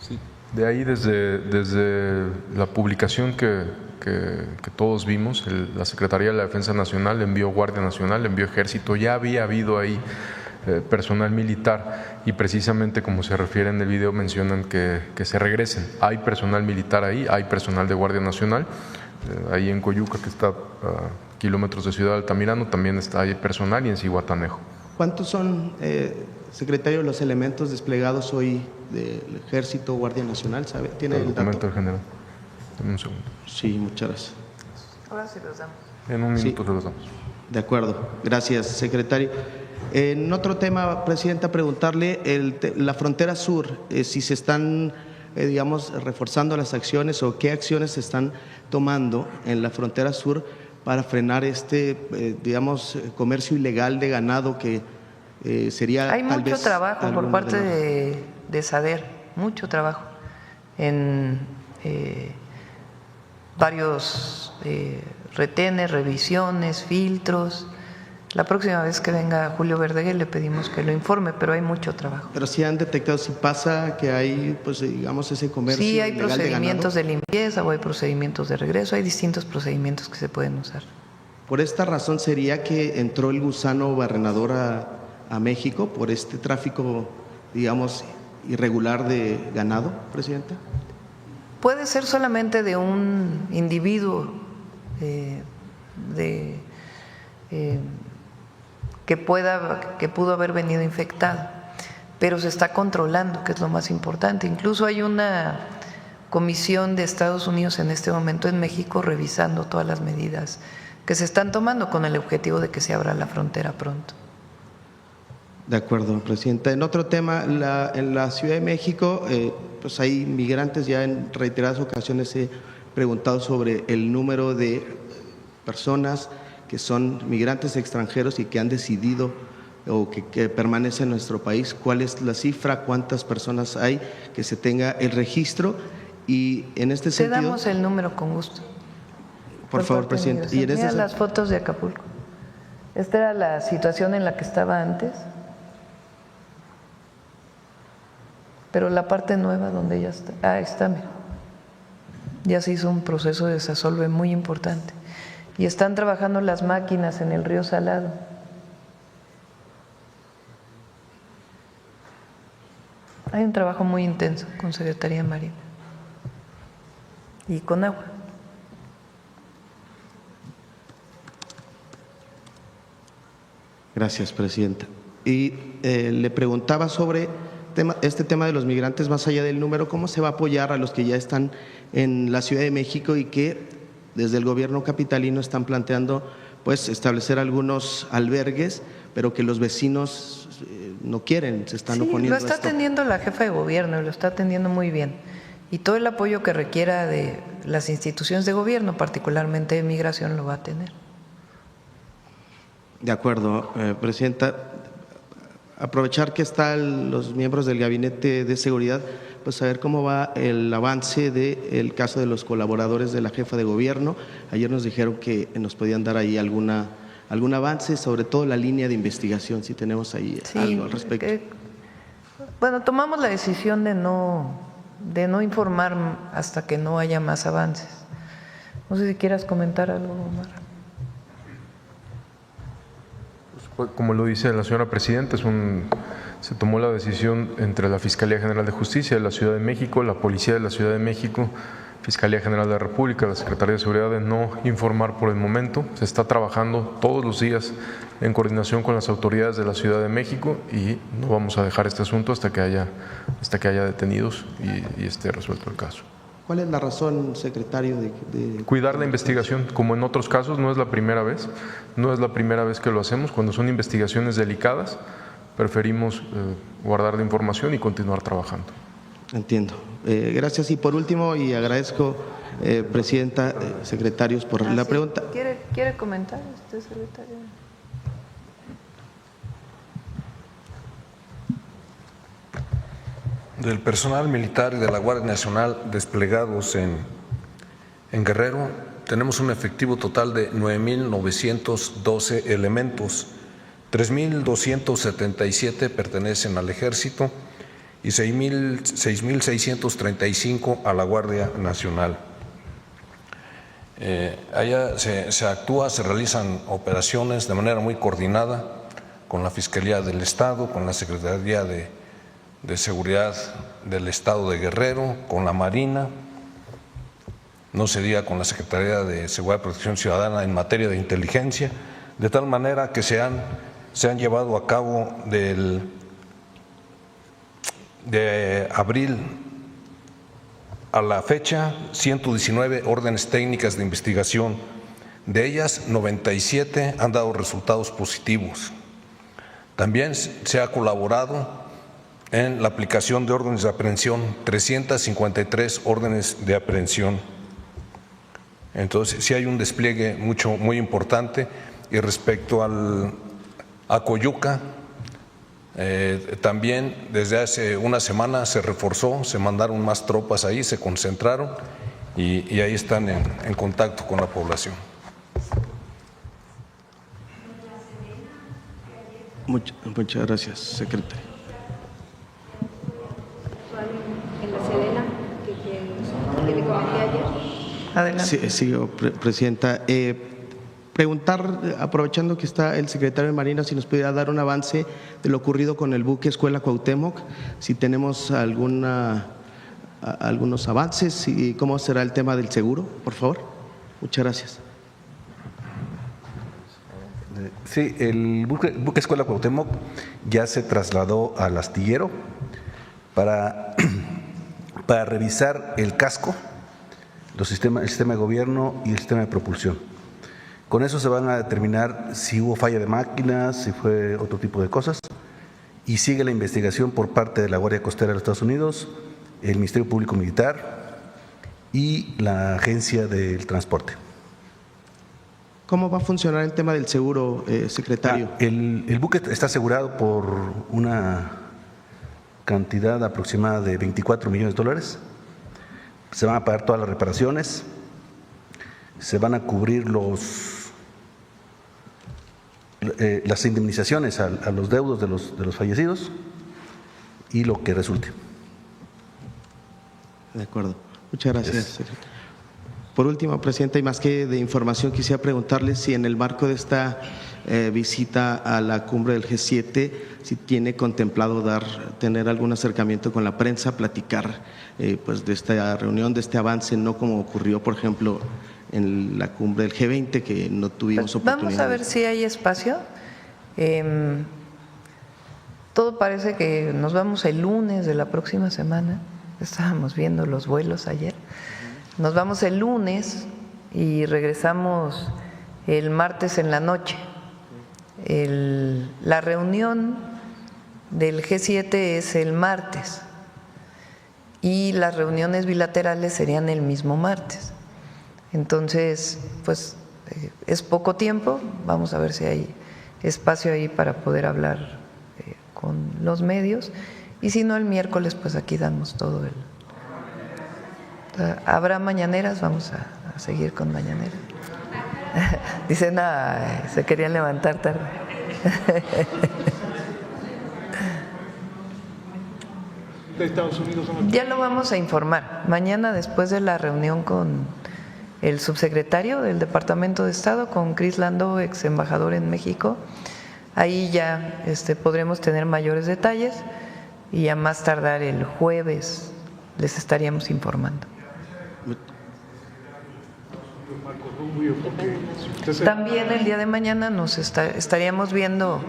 Sí, de ahí desde la publicación que todos vimos, la Secretaría de la Defensa Nacional envió Guardia Nacional, envió Ejército, ya había habido ahí personal militar y precisamente como se refiere en el video mencionan que se regresen. Hay personal militar ahí, hay personal de Guardia Nacional, ahí en Coyuca que está a kilómetros de Ciudad Altamirano también está ahí personal y en Zihuatanejo. ¿Cuántos son, secretario, los elementos desplegados hoy del Ejército, Guardia Nacional? ¿Sabe? ¿Tiene el dato? General. En un segundo. Sí, muchas gracias. Ahora sí los damos. En un minuto se los damos. De acuerdo. Gracias, secretario. En otro tema, Presidenta, preguntarle la frontera sur, si se están, digamos, reforzando las acciones o qué acciones se están tomando en la frontera sur para frenar digamos, comercio ilegal de ganado que sería… Hay mucho trabajo por parte de SADER, mucho trabajo en varios retenes, revisiones, filtros. La próxima vez que venga Julio Verdeguer le pedimos que lo informe, pero hay mucho trabajo. Pero sí han detectado, si pasa que hay, pues digamos, ese comercio sí, hay ilegal procedimientos de limpieza o hay procedimientos de regreso, hay distintos procedimientos que se pueden usar. Por esta razón sería que entró el gusano barrenador a México por este tráfico, digamos, irregular de ganado, Presidenta. Puede ser solamente de un individuo que pudo haber venido infectado, pero se está controlando, que es lo más importante. Incluso hay una comisión de Estados Unidos en este momento en México revisando todas las medidas que se están tomando con el objetivo de que se abra la frontera pronto. De acuerdo, Presidenta. En otro tema, en la Ciudad de México, pues hay migrantes, ya en reiteradas ocasiones he preguntado sobre el número de personas que son migrantes extranjeros y que han decidido o que permanecen en nuestro país. ¿Cuál es la cifra? ¿Cuántas personas hay? Que se tenga el registro. Y en este sentido… Te damos el número con gusto. Por favor, Presidenta. Y en Mira las fotos de Acapulco. Esta era la situación en la que estaba antes, pero la parte nueva donde ya está, ahí está, mira. Ya se hizo un proceso de desasolve muy importante y están trabajando las máquinas en el río Salado. Hay un trabajo muy intenso con Secretaría de Marina y con agua. Gracias, Presidenta. Y le preguntaba sobre este tema de los migrantes, más allá del número, ¿cómo se va a apoyar a los que ya están en la Ciudad de México y que desde el gobierno capitalino están planteando pues establecer algunos albergues, pero que los vecinos no quieren, se están oponiendo a esto? Lo está atendiendo la jefa de gobierno y lo está atendiendo muy bien. Y todo el apoyo que requiera de las instituciones de gobierno, particularmente de migración, lo va a tener. De acuerdo, Presidenta. Aprovechar que están los miembros del Gabinete de Seguridad, pues saber cómo va el avance del caso de los colaboradores de la jefa de gobierno. Ayer nos dijeron que nos podían dar ahí algún avance, sobre todo la línea de investigación, si tenemos ahí algo al respecto. Bueno, tomamos la decisión de no informar hasta que no haya más avances. No sé si quieras comentar algo, Omar. Como lo dice la señora Presidenta, se tomó la decisión entre la Fiscalía General de Justicia de la Ciudad de México, la Policía de la Ciudad de México, Fiscalía General de la República, la Secretaría de Seguridad, de no informar por el momento. Se está trabajando todos los días en coordinación con las autoridades de la Ciudad de México y no vamos a dejar este asunto hasta que haya detenidos y esté resuelto el caso. ¿Cuál es la razón, secretario, de cuidar la investigación? Como en otros casos, no es la primera vez que lo hacemos. Cuando son investigaciones delicadas, preferimos guardar la información y continuar trabajando. Entiendo. Gracias. Y por último, y agradezco, Presidenta, secretarios, por la pregunta. ¿Quiere comentar, secretario? Del personal militar y de la Guardia Nacional desplegados en Guerrero, tenemos un efectivo total de 9.912 elementos, 3.277 pertenecen al Ejército y 6.635 a la Guardia Nacional. Allá se actúa, se realizan operaciones de manera muy coordinada con la Fiscalía del Estado, con la Secretaría de Seguridad del Estado de Guerrero, con la Marina, no se diga con la Secretaría de Seguridad y Protección Ciudadana en materia de inteligencia, de tal manera que se han llevado a cabo de abril a la fecha 119 órdenes técnicas de investigación, de ellas 97 han dado resultados positivos. También se ha colaborado en la aplicación de órdenes de aprehensión, 353 órdenes de aprehensión. Entonces, sí hay un despliegue muy importante. Y respecto a Coyuca, también desde hace una semana se reforzó, se mandaron más tropas ahí, se concentraron y ahí están en contacto con la población. Muchas gracias, secretario. En la Sedena, que le comenté ayer. Adelante. Sí, Presidenta. Preguntar, aprovechando que está el secretario de Marina, si nos pudiera dar un avance de lo ocurrido con el buque Escuela Cuauhtémoc, si tenemos algunos avances y cómo será el tema del seguro, por favor. Muchas gracias. Sí, el buque Escuela Cuauhtémoc ya se trasladó al astillero para para revisar el casco, el sistema de gobierno y el sistema de propulsión. Con eso se van a determinar si hubo falla de máquinas, si fue otro tipo de cosas, y sigue la investigación por parte de la Guardia Costera de los Estados Unidos, el Ministerio Público Militar y la Agencia del Transporte. ¿Cómo va a funcionar el tema del seguro, secretario? El buque está asegurado por una cantidad aproximada de $24 millones. Se van a pagar todas las reparaciones, se van a cubrir las indemnizaciones a los deudos de los fallecidos y lo que resulte. De acuerdo. Muchas gracias, secretario. Por último, presidenta, y más que de información, quisiera preguntarle si en el marco de esta visita a la cumbre del G7, si tiene contemplado tener algún acercamiento con la prensa, platicar pues de esta reunión, de este avance, no como ocurrió, por ejemplo, en la cumbre del G20, que no tuvimos oportunidad. Vamos a ver si hay espacio. Todo parece que nos vamos el lunes de la próxima semana. Estábamos viendo los vuelos ayer. Nos vamos el lunes y regresamos el martes en la noche. La reunión del G7 es el martes y las reuniones bilaterales serían el mismo martes. Entonces, pues es poco tiempo. Vamos a ver si hay espacio ahí para poder hablar con los medios, y si no, el miércoles pues aquí damos todo el… ¿Habrá mañaneras? Vamos a seguir con mañaneras. Dicen, se querían levantar tarde. Ya lo vamos a informar. Mañana, después de la reunión con el subsecretario del Departamento de Estado, con Cris Landó, ex embajador en México, ahí ya podremos tener mayores detalles y a más tardar el jueves les estaríamos informando. También el día de mañana nos estaríamos viendo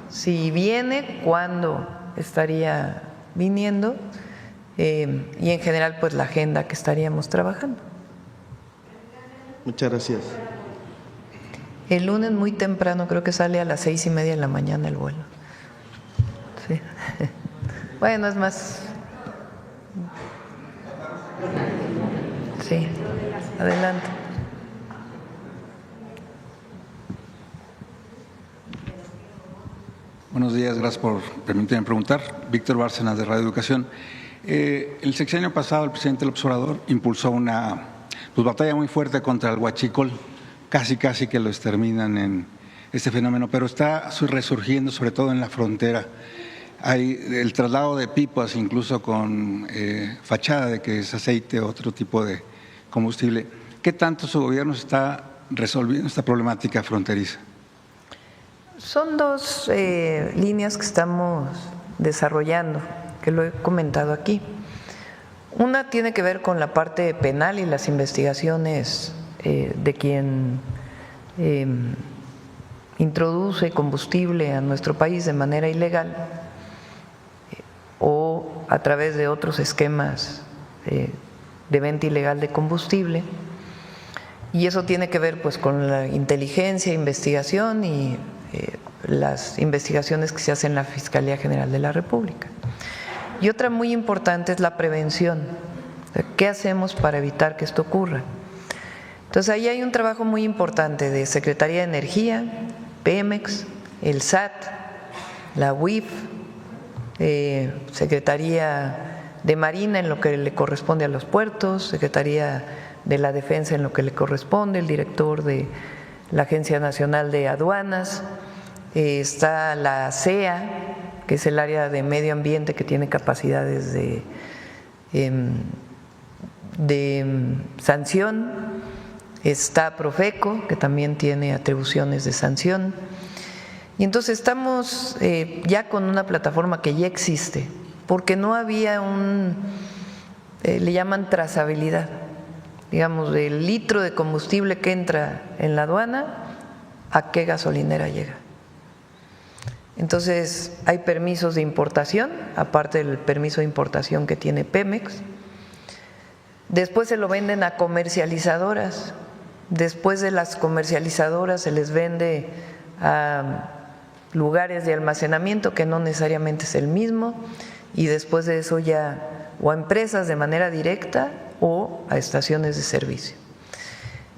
si viene, cuándo estaría viniendo y en general pues la agenda que estaríamos trabajando. Muchas gracias. El lunes muy temprano, creo que sale a las 6:30 de la mañana el vuelo. Sí. Bueno, es más. Sí, adelante. Buenos días, gracias por permitirme preguntar. Víctor Bárcenas, de Radio Educación. El sexenio pasado, el presidente López Obrador impulsó una batalla muy fuerte contra el huachicol, casi que lo exterminan en este fenómeno, pero está resurgiendo sobre todo en la frontera. Hay el traslado de pipas, incluso con fachada de que es aceite o otro tipo de combustible. ¿Qué tanto su gobierno está resolviendo esta problemática fronteriza? Son dos líneas que estamos desarrollando, que lo he comentado aquí. Una tiene que ver con la parte penal y las investigaciones de quien introduce combustible a nuestro país de manera ilegal o a través de otros esquemas de venta ilegal de combustible, y eso tiene que ver pues con la inteligencia, investigación y las investigaciones que se hacen en la Fiscalía General de la República. Y otra muy importante es la prevención. ¿Qué hacemos para evitar que esto ocurra? Entonces ahí hay un trabajo muy importante de Secretaría de Energía, Pemex, el SAT, la UIF, Secretaría de Marina en lo que le corresponde a los puertos, Secretaría de la Defensa en lo que le corresponde, el director de la Agencia Nacional de Aduanas, está la CEA, que es el área de medio ambiente que tiene capacidades de sanción, está Profeco, que también tiene atribuciones de sanción, y entonces estamos ya con una plataforma que ya existe, porque no había le llaman trazabilidad, digamos, del litro de combustible que entra en la aduana, a qué gasolinera llega. Entonces hay permisos de importación, aparte del permiso de importación que tiene Pemex, Después se lo venden a comercializadoras. Después de las comercializadoras se les vende a lugares de almacenamiento que no necesariamente es el mismo, y después de eso ya o a empresas de manera directa o a estaciones de servicio.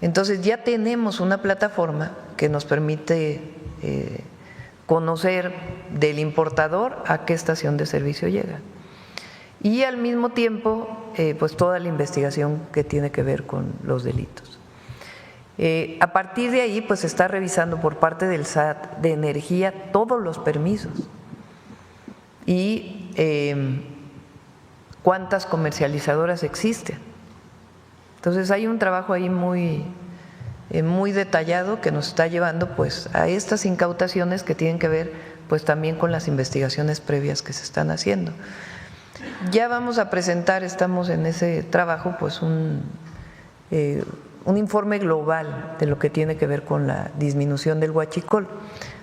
Entonces ya tenemos una plataforma que nos permite conocer del importador a qué estación de servicio llega, y al mismo tiempo pues toda la investigación que tiene que ver con los delitos. A partir de ahí pues se está revisando por parte del SAT de energía todos los permisos y cuántas comercializadoras existen. Entonces hay un trabajo ahí muy detallado que nos está llevando pues a estas incautaciones que tienen que ver pues también con las investigaciones previas que se están haciendo. Ya vamos a presentar, estamos en ese trabajo, pues un informe global de lo que tiene que ver con la disminución del huachicol.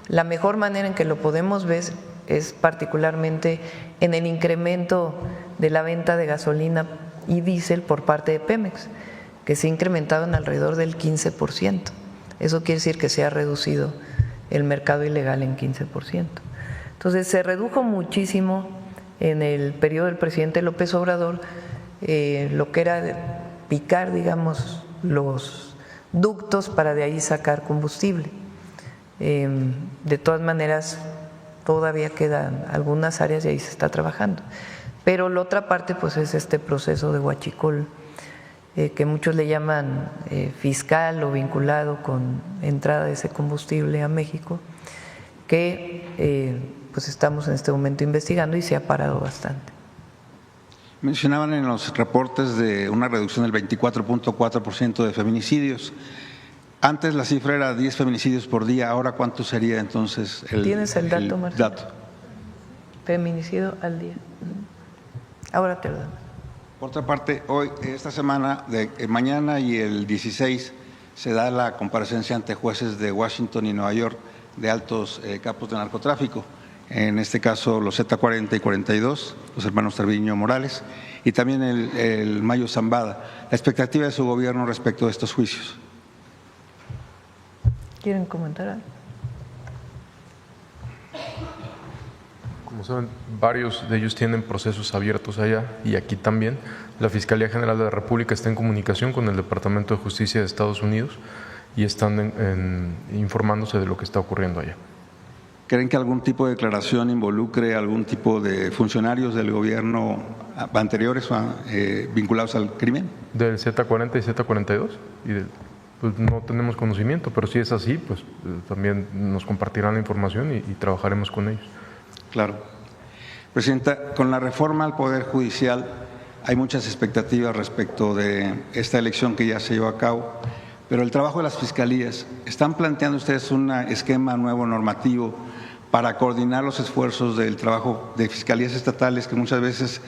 La mejor manera en que lo podemos ver es particularmente en el incremento de la venta de gasolina y diésel por parte de Pemex, que se ha incrementado en alrededor del 15%. Eso quiere decir que se ha reducido el mercado ilegal en 15%. Entonces se redujo muchísimo en el periodo del presidente López Obrador lo que era picar, digamos, los ductos para de ahí sacar combustible. De todas maneras, todavía quedan algunas áreas y ahí se está trabajando. Pero la otra parte pues es este proceso de huachicol, que muchos le llaman fiscal o vinculado con entrada de ese combustible a México, que pues estamos en este momento investigando y se ha parado bastante. Mencionaban en los reportes de una reducción del 24.4% de feminicidios. Antes la cifra era 10 feminicidios por día, ahora ¿cuánto sería entonces el ¿Tienes el dato, Marcelo? Feminicidio al día. Ahora te lo damos. Por otra parte, hoy, esta semana, mañana y el 16, se da la comparecencia ante jueces de Washington y Nueva York de altos capos de narcotráfico. En este caso los Z40 y 42, los hermanos Treviño Morales, y también el Mayo Zambada. La expectativa de su gobierno respecto a estos juicios. ¿Quieren comentar algo? Como saben, varios de ellos tienen procesos abiertos allá y aquí también. La Fiscalía General de la República está en comunicación con el Departamento de Justicia de Estados Unidos y están informándose de lo que está ocurriendo allá. ¿Creen que algún tipo de declaración involucre algún tipo de funcionarios del gobierno anteriores vinculados al crimen? Del Z40 y Z42, pues no tenemos conocimiento, pero si es así, pues también nos compartirán la información y trabajaremos con ellos. Claro. Presidenta, con la reforma al Poder Judicial hay muchas expectativas respecto de esta elección que ya se llevó a cabo, pero el trabajo de las fiscalías, ¿están planteando ustedes un esquema nuevo normativo para coordinar los esfuerzos del trabajo de fiscalías estatales, que muchas veces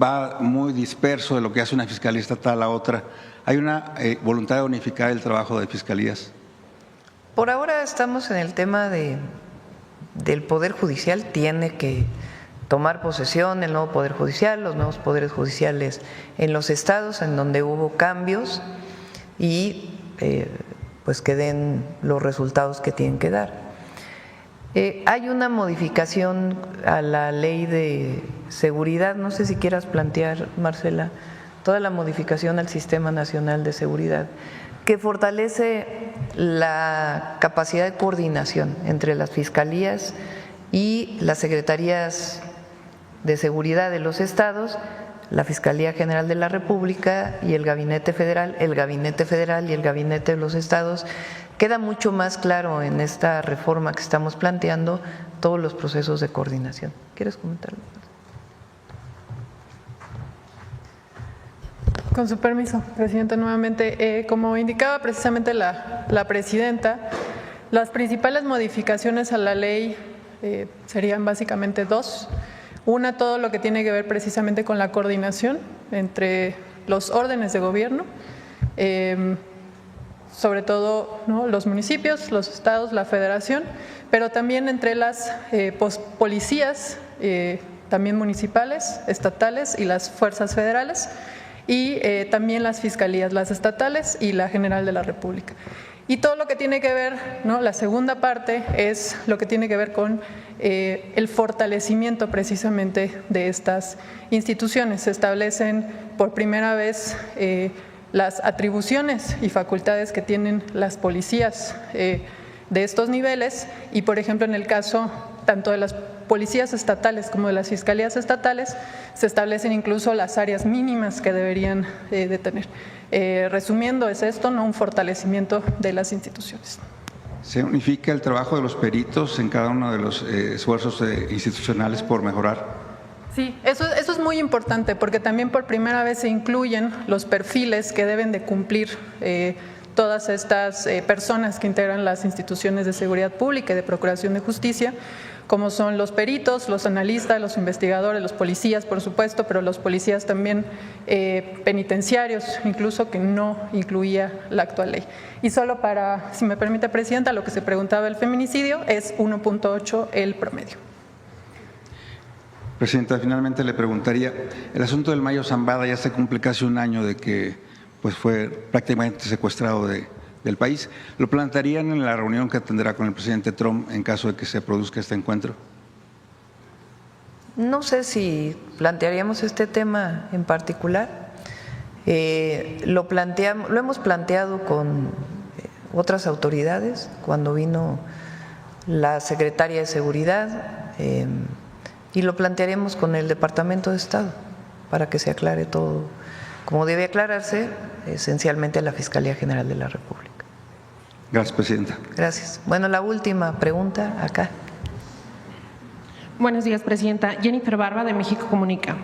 va muy disperso de lo que hace una fiscalía estatal a otra? ¿Hay una voluntad de unificar el trabajo de fiscalías? Por ahora estamos en el tema del Poder Judicial. Tiene que tomar posesión el nuevo Poder Judicial, los nuevos poderes judiciales en los estados en donde hubo cambios y pues que den los resultados que tienen que dar. Hay una modificación a la ley de seguridad, no sé si quieras plantear, Marcela, toda la modificación al Sistema Nacional de Seguridad, que fortalece la capacidad de coordinación entre las fiscalías y las secretarías de seguridad de los estados, la Fiscalía General de la República y el Gabinete Federal y el Gabinete de los estados. Queda mucho más claro en esta reforma que estamos planteando todos los procesos de coordinación. ¿Quieres comentarlo? Con su permiso, Presidenta, nuevamente, como indicaba precisamente la Presidenta, las principales modificaciones a la ley serían básicamente dos. Una, todo lo que tiene que ver precisamente con la coordinación entre los órdenes de gobierno, sobre todo, ¿no?, los municipios, los estados, la federación, pero también entre las policías, también municipales, estatales y las fuerzas federales. y también las fiscalías, las estatales y la General de la República. Y todo lo que tiene que ver, ¿no? La segunda parte es lo que tiene que ver con el fortalecimiento precisamente de estas instituciones. Se establecen por primera vez las atribuciones y facultades que tienen las policías de estos niveles y, por ejemplo, en el caso tanto de las policías estatales como de las fiscalías estatales, se establecen incluso las áreas mínimas que deberían de tener. Resumiendo, es esto, ¿no? Un fortalecimiento de las instituciones. ¿Se unifica el trabajo de los peritos en cada uno de los esfuerzos institucionales por mejorar? Sí, eso es muy importante porque también por primera vez se incluyen los perfiles que deben de cumplir todas estas personas que integran las instituciones de seguridad pública y de procuración de justicia, como son los peritos, los analistas, los investigadores, los policías, por supuesto, pero los policías también penitenciarios, incluso, que no incluía la actual ley. Y solo para, si me permite, Presidenta, lo que se preguntaba el feminicidio es 1.8 el promedio. Presidenta, finalmente le preguntaría, el asunto del Mayo Zambada ya se cumple casi un año de que pues fue prácticamente secuestrado del país. ¿Lo plantearían en la reunión que tendrá con el presidente Trump en caso de que se produzca este encuentro? No sé si plantearíamos este tema en particular. Lo hemos planteado con otras autoridades cuando vino la secretaria de Seguridad y lo plantearemos con el Departamento de Estado para que se aclare todo como debe aclararse, esencialmente a la Fiscalía General de la República. Gracias, Presidenta. Gracias. Bueno, la última pregunta acá. Buenos días, Presidenta. Jennifer Barba, de México Comunica.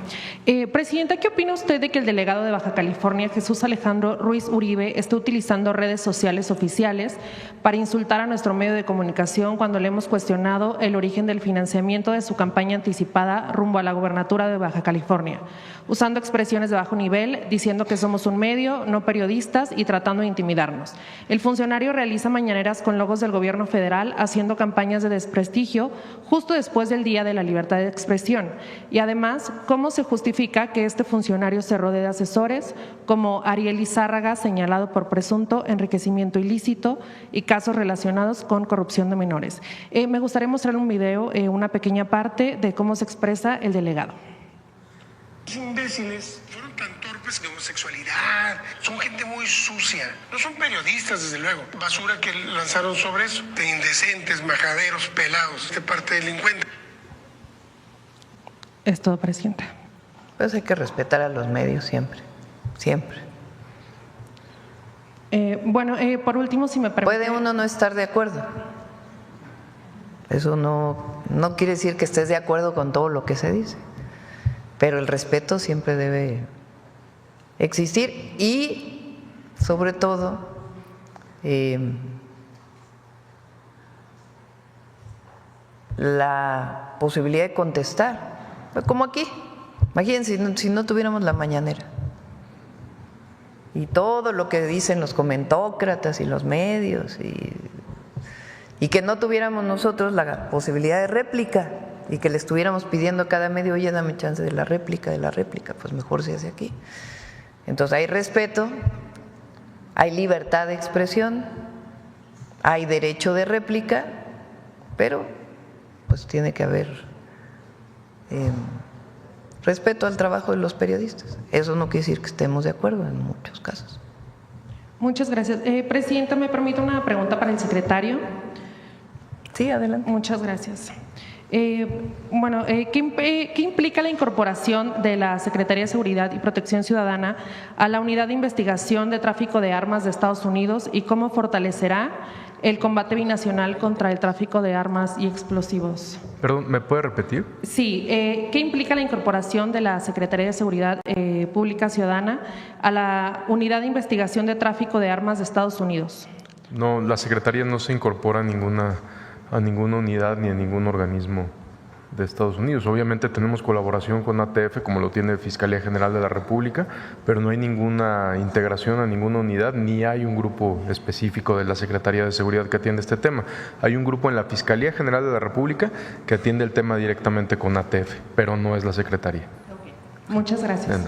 Presidenta, ¿qué opina usted de que el delegado de Baja California, Jesús Alejandro Ruiz Uribe, esté utilizando redes sociales oficiales para insultar a nuestro medio de comunicación cuando le hemos cuestionado el origen del financiamiento de su campaña anticipada rumbo a la gobernatura de Baja California, usando expresiones de bajo nivel, diciendo que somos un medio, no periodistas, y tratando de intimidarnos? El funcionario realiza mañaneras con logos del gobierno federal, haciendo campañas de desprestigio justo después del Día de la Libertad de Expresión. Y además, ¿cómo se justifica que este funcionario se rodee de asesores como Ariel Izárraga, señalado por presunto enriquecimiento ilícito y casos relacionados con corrupción de menores? Me gustaría mostrar un video, una pequeña parte de cómo se expresa el delegado. Los imbéciles fueron tan torpes de homosexualidad, son gente muy sucia, no son periodistas, desde luego. Basura que lanzaron sobre eso, de indecentes, majaderos, pelados, de parte delincuente. Es todo, Presidenta. Pues hay que respetar a los medios siempre, siempre. Por último, si me permite… Puede uno no estar de acuerdo. Eso no quiere decir que estés de acuerdo con todo lo que se dice, pero el respeto siempre debe existir y, sobre todo, la posibilidad de contestar. Como aquí, imagínense si no tuviéramos la mañanera y todo lo que dicen los comentócratas y los medios y que no tuviéramos nosotros la posibilidad de réplica y que le estuviéramos pidiendo a cada medio, oye, dame chance de la réplica, pues mejor se hace aquí. Entonces hay respeto, hay libertad de expresión, hay derecho de réplica, pero pues tiene que haber respeto al trabajo de los periodistas. Eso no quiere decir que estemos de acuerdo en muchos casos. Muchas gracias. Presidenta, ¿me permite una pregunta para el secretario? Sí, adelante. Muchas gracias. ¿Qué implica la incorporación de la Secretaría de Seguridad y Protección Ciudadana a la Unidad de Investigación de Tráfico de Armas de Estados Unidos y cómo fortalecerá el combate binacional contra el tráfico de armas y explosivos? Perdón, ¿me puede repetir? Sí, ¿qué implica la incorporación de la Secretaría de Seguridad Pública Ciudadana a la Unidad de Investigación de Tráfico de Armas de Estados Unidos? No, la Secretaría no se incorpora a ninguna unidad ni a ningún organismo de Estados Unidos. Obviamente tenemos colaboración con ATF, como lo tiene Fiscalía General de la República, pero no hay ninguna integración a ninguna unidad, ni hay un grupo específico de la Secretaría de Seguridad que atiende este tema. Hay un grupo en la Fiscalía General de la República que atiende el tema directamente con ATF, pero no es la Secretaría. Muchas gracias.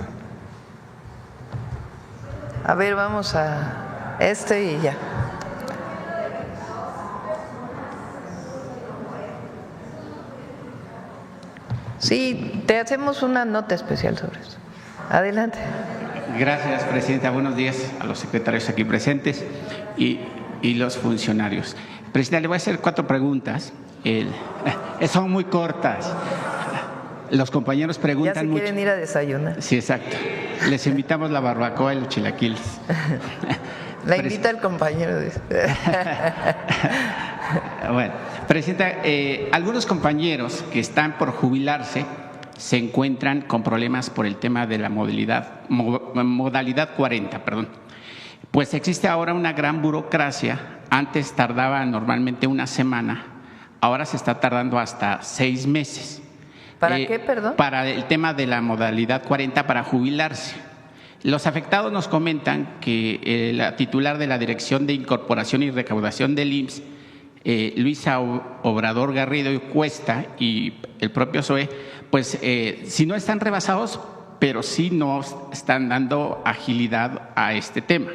A ver, vamos a y ya. Sí, te hacemos una nota especial sobre eso. Adelante. Gracias, Presidenta. Buenos días a los secretarios aquí presentes y los funcionarios. Presidenta, le voy a hacer 4 preguntas. Son muy cortas. Los compañeros preguntan ya se mucho. Quieren ir a desayunar. Sí, exacto. Les invitamos la barbacoa y los chilaquiles. La invita el compañero. Bueno, Presidenta, algunos compañeros que están por jubilarse se encuentran con problemas por el tema de la modalidad 40, perdón. Pues existe ahora una gran burocracia. Antes tardaba normalmente una semana, ahora se está tardando hasta 6 meses. ¿Para qué, perdón? Para el tema de la modalidad 40 para jubilarse. Los afectados nos comentan que la titular de la Dirección de Incorporación y Recaudación del IMSS, Luisa Obrador Garrido y Cuesta, y el propio SOE, pues si no están rebasados, pero sí no están dando agilidad a este tema.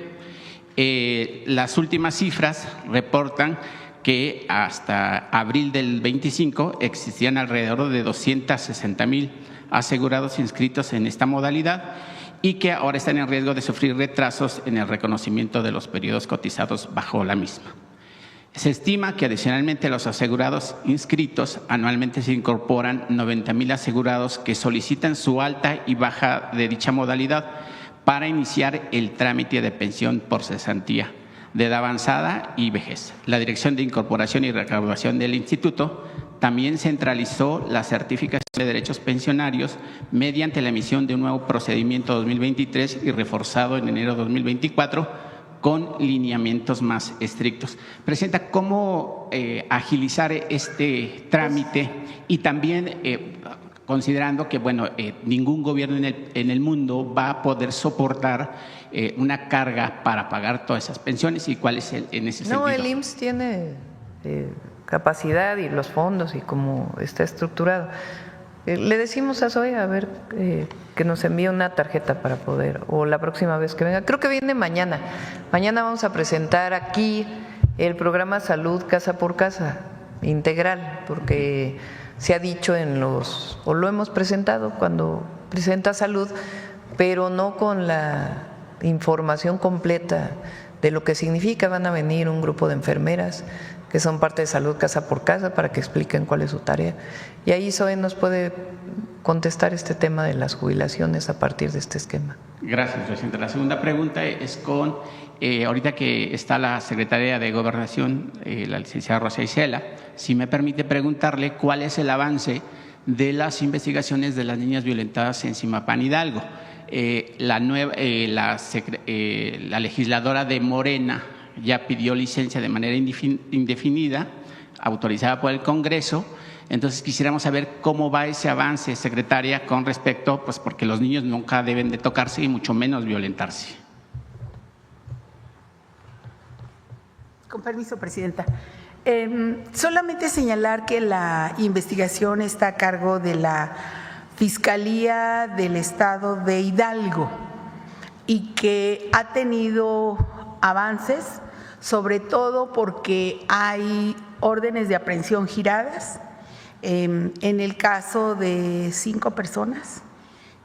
Las últimas cifras reportan que hasta abril del 25 existían alrededor de 260,000 asegurados inscritos en esta modalidad y que ahora están en riesgo de sufrir retrasos en el reconocimiento de los periodos cotizados bajo la misma. Se estima que adicionalmente los asegurados inscritos anualmente se incorporan 90,000 asegurados que solicitan su alta y baja de dicha modalidad para iniciar el trámite de pensión por cesantía de edad avanzada y vejez. La Dirección de Incorporación y Recaudación del Instituto también centralizó la certificación de derechos pensionarios mediante la emisión de un nuevo procedimiento 2023 y reforzado en enero de 2024 con lineamientos más estrictos. Presidenta, ¿cómo agilizar este trámite? Y también considerando que ningún gobierno en el mundo va a poder soportar una carga para pagar todas esas pensiones, y cuál es en ese sentido. No, el IMSS tiene capacidad y los fondos y cómo está estructurado. Le decimos a Zoe a ver que nos envíe una tarjeta para poder, o la próxima vez que venga. Creo que viene mañana. Mañana vamos a presentar aquí el programa Salud Casa por Casa integral, porque se ha dicho o lo hemos presentado cuando presenta Salud, pero no con la información completa de lo que significa. Van a venir un grupo de enfermeras que son parte de Salud Casa por Casa para que expliquen cuál es su tarea. Y ahí Zoe nos puede contestar este tema de las jubilaciones a partir de este esquema. Gracias, Presidenta. La segunda pregunta es con, ahorita que está la Secretaria de Gobernación, la licenciada Rosa Isela, si me permite preguntarle cuál es el avance de las investigaciones de las niñas violentadas en Zimapán, Hidalgo. La legisladora de Morena ya pidió licencia de manera indefinida, autorizada por el Congreso. Entonces quisiéramos saber cómo va ese avance, secretaria, con respecto, pues porque los niños nunca deben de tocarse y mucho menos violentarse. Con permiso, Presidenta. Solamente señalar que la investigación está a cargo de la Fiscalía del Estado de Hidalgo y que ha tenido avances, sobre todo porque hay órdenes de aprehensión giradas en el caso de 5 personas,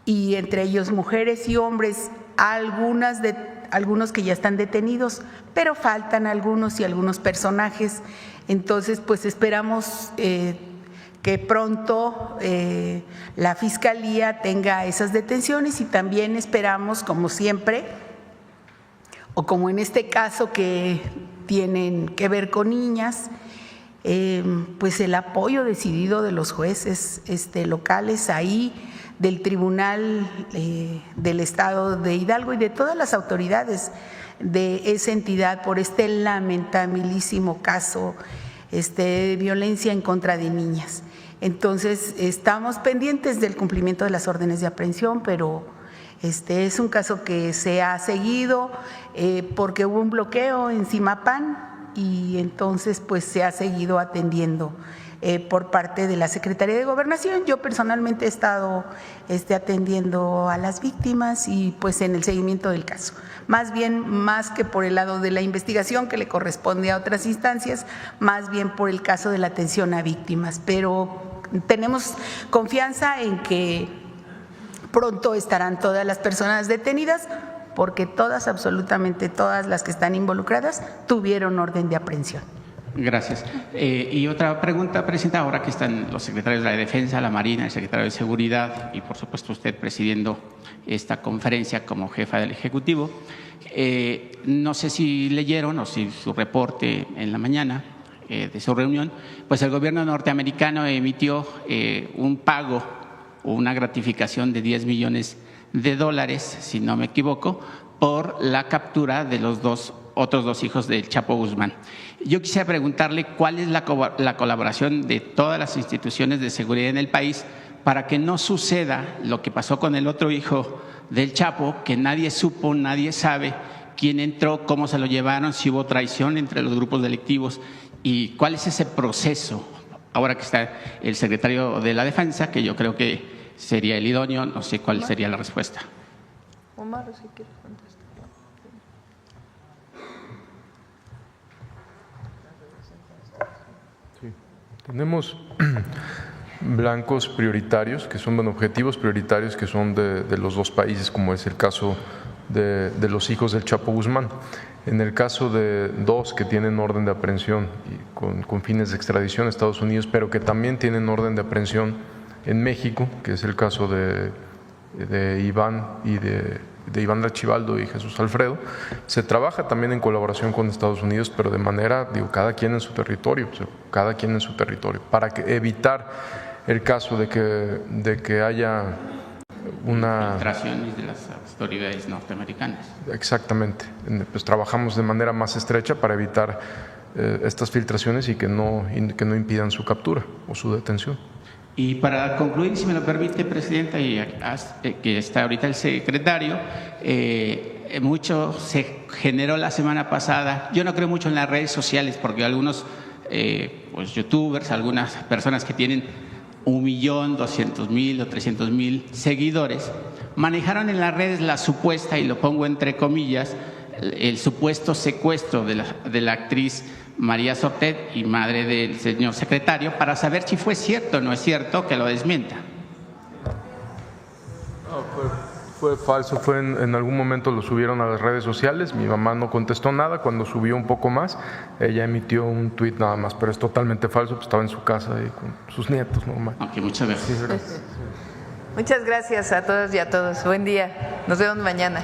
y entre ellos mujeres y hombres, algunos que ya están detenidos, pero faltan algunos y algunos personajes. Entonces, pues esperamos que pronto la Fiscalía tenga esas detenciones, y también esperamos, como siempre, o como en este caso que tienen que ver con niñas, pues el apoyo decidido de los jueces locales ahí, del Tribunal del Estado de Hidalgo y de todas las autoridades de esa entidad por este lamentabilísimo caso de violencia en contra de niñas. Entonces, estamos pendientes del cumplimiento de las órdenes de aprehensión, pero es un caso que se ha seguido porque hubo un bloqueo en Zimapán y entonces pues se ha seguido atendiendo por parte de la Secretaría de Gobernación. Yo personalmente he estado atendiendo a las víctimas y pues en el seguimiento del caso. Más bien, más que por el lado de la investigación que le corresponde a otras instancias, más bien por el caso de la atención a víctimas. Pero tenemos confianza en que pronto estarán todas las personas detenidas, porque todas, absolutamente todas las que están involucradas, tuvieron orden de aprehensión. Gracias. Y otra pregunta, Presidenta, ahora que están los secretarios de la Defensa, la Marina, el secretario de Seguridad y, por supuesto, usted presidiendo esta conferencia como jefa del Ejecutivo, no sé si leyeron o si su reporte en la mañana de su reunión, pues el gobierno norteamericano emitió un pago o una gratificación de $10 millones, si no me equivoco, por la captura de los otros dos hijos del Chapo Guzmán. Yo quisiera preguntarle cuál es la colaboración de todas las instituciones de seguridad en el país para que no suceda lo que pasó con el otro hijo del Chapo, que nadie supo, nadie sabe quién entró, cómo se lo llevaron, si hubo traición entre los grupos delictivos y cuál es ese proceso. Ahora que está el secretario de la Defensa, que yo creo que sería el idóneo, no sé cuál sería la respuesta. Omar, si quieres contestar. Sí. Tenemos blancos prioritarios, que son objetivos prioritarios que son de los dos países, como es el caso de los hijos del Chapo Guzmán. En el caso de dos que tienen orden de aprehensión y con fines de extradición a Estados Unidos, pero que también tienen orden de aprehensión en México, que es el caso de Iván y de Iván Archibaldo y Jesús Alfredo, se trabaja también en colaboración con Estados Unidos, pero de manera, cada quien en su territorio, para evitar el caso de que haya una filtraciones de las autoridades norteamericanas. Exactamente. Pues trabajamos de manera más estrecha para evitar estas filtraciones y que no impidan su captura o su detención. Y para concluir, si me lo permite, Presidenta, y que está ahorita el secretario, mucho se generó la semana pasada. Yo no creo mucho en las redes sociales porque algunos pues youtubers, algunas personas que tienen 1.200.000 o 300.000 seguidores, manejaron en las redes la supuesta, y lo pongo entre comillas, el supuesto secuestro de la actriz María Sortet y madre del señor secretario, para saber si fue cierto o no es cierto, que lo desmienta. No, fue falso, en algún momento lo subieron a las redes sociales, mi mamá no contestó nada, cuando subió un poco más, ella emitió un tuit nada más, pero es totalmente falso, pues estaba en su casa y con sus nietos, normal. Ok, muchas gracias. Muchas gracias a todas y a todos. Buen día. Nos vemos mañana.